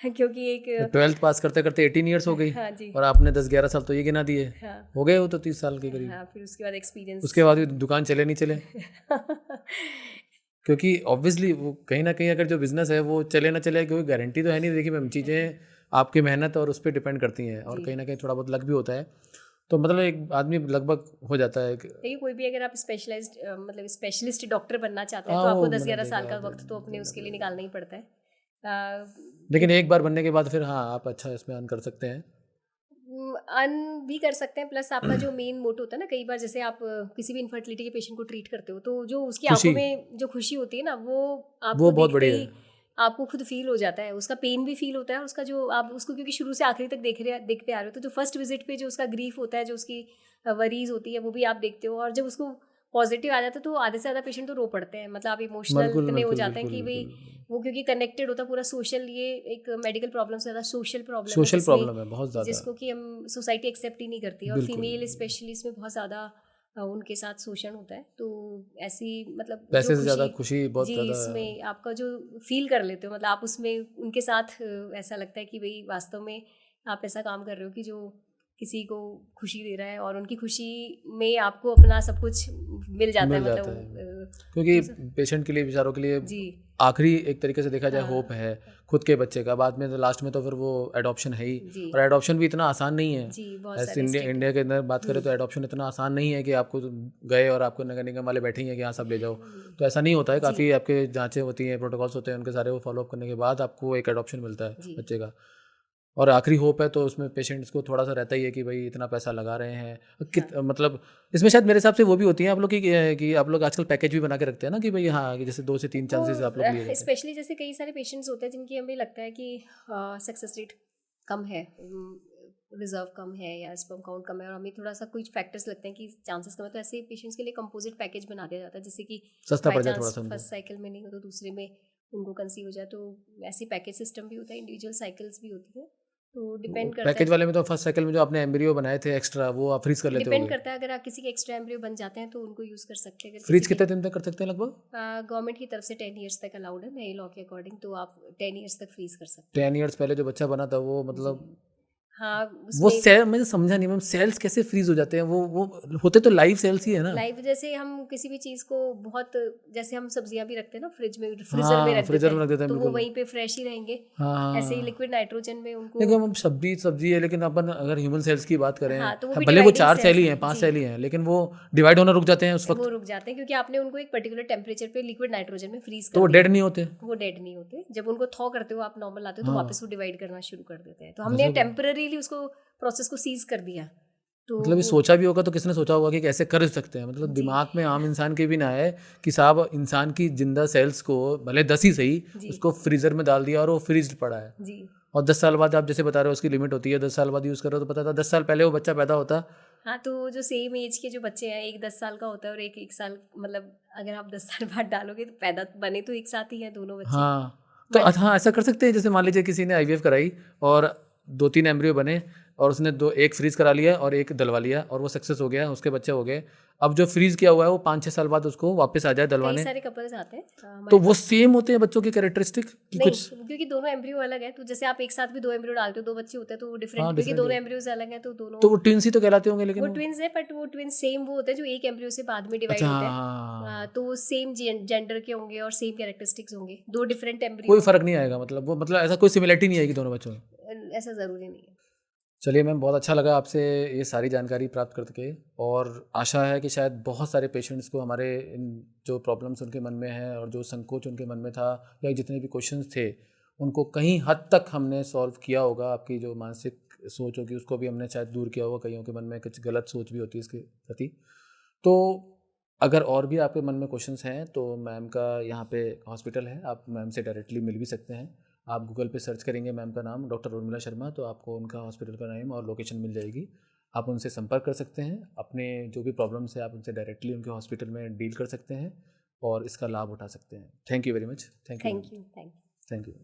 क्योंकि एक 12th पास करते करते 18 ईयर्स हो गई, हाँ जी, और आपने 10-11 साल तो ये गिना दिए, हाँ हो गए वो तो 30 साल के करीब। हाँ, फिर उसके बाद एक्सपीरियंस। उसके बाद भी दुकान चले नहीं चले, क्योंकि ऑब्वियसली वो कहीं ना कहीं अगर जो बिजनेस है वो चले ना चले, क्योंकि गारंटी तो है नहीं। देखिए मैम, चीज़ें आपकी मेहनत और उस पर डिपेंड करती हैं, और जी, कहीं ना कहीं थोड़ा बहुत लक भी होता है। तो मतलब एक आदमी लगभग हो जाता है देखिए कोई भी अगर आप स्पेशलाइज्ड मतलब स्पेशलिस्ट डॉक्टर बनना चाहते हैं हाँ तो आपको वो मैंने 10-11 साल देखा का वक्त तो अपने उसके लिए निकालना ही पड़ता है। लेकिन एक बार बनने के बाद फिर हाँ आप अच्छा इसमें अर्न कर सकते हैं। अर्न भी कर सकते हैं, प्लस आपका जो मेन मोटो होता है ना, कई बार जैसे आप किसी भी इनफर्टिलिटी के पेशेंट को ट्रीट करते हो तो जो उसकी आंखों खुशी, में जो खुशी होती है ना, वो वो आपको बहुत देखते बढ़िया ही है। आपको खुद फील हो जाता है। उसका पेन भी फील होता है और उसका जो आप उसको क्योंकि शुरू से आखिरी तक देखते आ रहे हो, तो जो फर्स्ट विजिट पे जो उसका ग्रीफ होता है, जो उसकी वरीज होती है, वो भी आप देखते हो। और जब उसको पॉजिटिव आ जाता है तो आधे से ज़्यादा पेशेंट तो रो पड़ते हैं, मतलब आप इमोशनल बिल्कुल इतने हो बिल्कुल जाते हैं बिल्कुल कि भाई बिल्कुल। वो क्योंकि कनेक्टेड होता है पूरा सोशल, ये एक मेडिकल प्रॉब्लम से ज़्यादा सोशल प्रॉब्लम है सोशल जिसमें प्रॉब्लम है बहुत ज़्यादा। जिसको कि हम सोसाइटी एक्सेप्ट ही नहीं करती है। और बिल्कुल। फीमेल स्पेशली इसमें बहुत ज़्यादा उनके साथ शोषण होता है। तो ऐसी मतलब पैसे जो से ज़्यादा खुशी खुशी बहुत जी ज़्यादा इसमें आपका जो फील कर लेते हो, मतलब आप उसमें उनके साथ ऐसा लगता है कि भाई वास्तव में आप ऐसा काम कर रहे हो कि जो किसी को खुशी दे रहा है, और उनकी खुशी में आपको अपना सब कुछ मिल जाता है, मिल जाता है। मतलब क्योंकि तो पेशेंट के लिए, बेचारों के लिए जी आखिरी एक तरीके से देखा जाए हाँ होप है खुद के बच्चे का। बाद में तो लास्ट में तो फिर वो एडॉप्शन है ही, जी और एडॉप्शन भी इतना आसान नहीं है। जी बहुत ऐसे सारे स्टेट इंडिया के अंदर बात करें हम्म तो एडॉप्शन इतना आसान नहीं है कि आपको तो गए और आपको नगर निगम वाले बैठे ही हैं कि हाँ सब ले जाओ। तो ऐसा नहीं होता है, जी काफ़ी आपके जांचें होती हैं, प्रोटोकॉल्स होते हैं, उनके सारे वो फॉलोअप करने के बाद आपको एक एडॉप्शन मिलता है जी बच्चे का। और आखिरी होप है, तो उसमें पेशेंट्स को थोड़ा सा रहता ही है कि भाई इतना पैसा लगा रहे हैं मतलब इसमें शायद मेरे हिसाब से वो भी होती है आप लोग की कि आप लोग आजकल पैकेज भी बना के रखते हैं ना कि भाई हाँ, कि जैसे 2 से 3 वो चांसेस आप लोग लिए जाते हैं। स्पेशली जैसे कई सारे पेशेंट्स होते हैं जिनकी हमें लगता है कि सक्सेस रेट कम है, रिजर्व कम है या स्पर्म काउंट कम है, और हमें थोड़ा सा कुछ फैक्टर्स लगते हैं कि चांसेस कम है, तो ऐसे पेशेंट्स के लिए कंपोजिट पैकेज बना दिया जाता है, जैसे कि सस्ता बाई पड़ जाए थोड़ा चांस सा उनको। फर्स्ट साइकिल में नहीं हो तो दूसरे में उनको कंसीव हो जाए, तो ऐसे पैकेज सिस्टम भी होता है, इंडिविजुअल साइकिल्स भी होती है, तो डिपेंड करता पैकेज है। वाले में तो फर्स्ट साइकिल में जो आपने एम्ब्रियो बनाए थे एक्स्ट्रा, वो आप फ्रीज कर लेते डिपेंड होगे। करता है, अगर आप किसी के एक्स्ट्रा एम्ब्रियो बन जाते हैं तो उनको यूज़ कर सकते हैं, अगर फ्रीज किसी के कितने दिन तक कर सकते हैं लगभग? गवर्नमेंट की तरफ से 10 ईयर्स तक अलाउड है, नए लॉ के अकॉर्डिंग, तो आप 10 ईयर्स तक फ्रीज कर सकते 10 ईयर्स पहले जो बच्चा बना था वो हैं जी मतलब हाँ वो उसमें सेल मैंने समझा नहीं मैम, सेल्स कैसे फ्रीज हो जाते हैं? वो होते तो लाइव सेल्स ही है ना? लाइव जैसे हम किसी भी चीज़ को बहुत, जैसे हम सब्जियां भी रखते हैं ना फ्रिज में, फ्रीजर में हाँ, रख देते फ्रीजर में हैं, रख देते हैं तो वो बिल्कुल। वहीं पे फ्रेश ही रहेंगे। हाँ, हाँ, ऐसे ही हाँ। लिक्विड नाइट्रोजन में उनको, देखो हम सब्जी सब्जी है, लेकिन अपन अगर ह्यूमन सेल्स की बात करें, हाँ तो वो हाँ, भी भले वो डिवाइडिंग 4 सेल सेल्स ही हैं हैं, 5 जी, सेल ही हैं, लेकिन वो डिवाइड होना रुक जाते हैं उस वो वक़्त, रुक जाते हैं क्योंकि आपने उनको एक पर्टिकुलर टेम्परेचर पे लिक्विड नाइट्रोजन में फ्रीज तो कर वो दिया डेड है। नहीं होते। वो डेड नहीं होते, जब उनको थॉ करते हो आप नॉर्मल लाते हो तो हाँ, वापस वो डिवाइड करना शुरू कर देते हैं, तो हमने जैसे टेम्पररीली उसको प्रोसेस को सीज कर दिया, तो मतलब ये वो सोचा भी होगा तो किसने सोचा होगा कि कैसे कर सकते हैं? मतलब जी दिमाग में आम इंसान के भी ना आए कि साहब इंसान की ज़िंदा सेल्स को भले 10 ही सही, जी उसको फ्रीज़र में डाल दिया और वो फ्रीज़्ड पड़ा है। जी और 10 साल बाद आप जैसे बता रहे हो उसकी लिमिट होती है, 10 साल बाद यूज़ कर रहे हो तो पता था 10 साल पहले वो बच्चा पैदा होता। हाँ, तो जो सेम एज के जो बच्चे हैं, एक 10 साल का होता है और एक 1 साल, मतलब अगर आप 10 साल बाद डालोगे तो पैदा बने तो एक साथ ही हैं दोनों बच्चे, हाँ, तो बट हाँ, ऐसा कर सकते हैं जैसे मान लीजिए किसी ने आईवीएफ कराई और 2-3 एम्ब्रियो बने और उसने 2 एक फ्रीज़ करा लिया और एक डलवा लिया और वो सक्सेस हो गया, उसके बच्चे हो गए। अब जो फ्रीज़ किया हुआ है वो 5-6 साल बाद उसको वापस आ जाए कई डलवाने, सारे कपल्स आते हैं तो हमारे वो पास। सेम होते हैं बच्चों के कैरेक्टरिस्टिक कि नहीं, कुछ। क्योंकि दोनों एम्ब्रियो अलग है, तो जैसे आप एक साथ भी 2 एम्ब्रियो डालते हो, 2 बच्चे होते हैं, तो वो डिफरेंट, हाँ, क्योंकि डिफरेंट ही दोनों हो, एम्ब्रियोज अलग हैं, तो दोनों तो वो ट्विन्स ही तो कहलाते होंगे लेकिन वो वो। ट्विन्स है, बट वो ट्विन्स सेम वो होते हैं जो एक एम्ब्रियो से बाद में डिवाइड अच्छा, होते हाँ, हैं। हाँ, हाँ। तो वो सेम जेंडर के होंगे और सेम कैरेक्टरिस्टिक्स होंगे, 2 डिफरेंट कोई एम्ब्रियो फ़र्क नहीं आएगा, मतलब वो मतलब ऐसा कोई सिमिलैरिटी नहीं आएगी दोनों बच्चों में। ऐसा ज़रूरी नहीं है। चलिए मैम, बहुत अच्छा लगा आपसे ये सारी जानकारी प्राप्त करके, और आशा है कि शायद बहुत सारे पेशेंट्स को हमारे इन जो प्रॉब्लम्स उनके मन में हैं और जो संकोच उनके मन में था या जितने भी क्वेश्चंस थे उनको कहीं हद तक हमने सॉल्व किया होगा। आपकी जो मानसिक सोच होगी उसको भी हमने शायद दूर किया होगा, कईयों के मन में कुछ गलत सोच भी होती है इसके प्रति। तो अगर और भी आपके मन में क्वेश्चंस हैं तो मैम का यहाँ पे हॉस्पिटल है, आप मैम से डायरेक्टली मिल भी सकते हैं। आप गूगल पे सर्च करेंगे मैम का नाम डॉक्टर उर्मिला शर्मा, तो आपको उनका हॉस्पिटल का नेम और लोकेशन मिल जाएगी। आप उनसे संपर्क कर सकते हैं, अपने जो भी प्रॉब्लम्स है आप उनसे डायरेक्टली उनके हॉस्पिटल में डील कर सकते हैं और इसका लाभ उठा सकते हैं। Thank you very much. Thank you. Thank you. Thank you.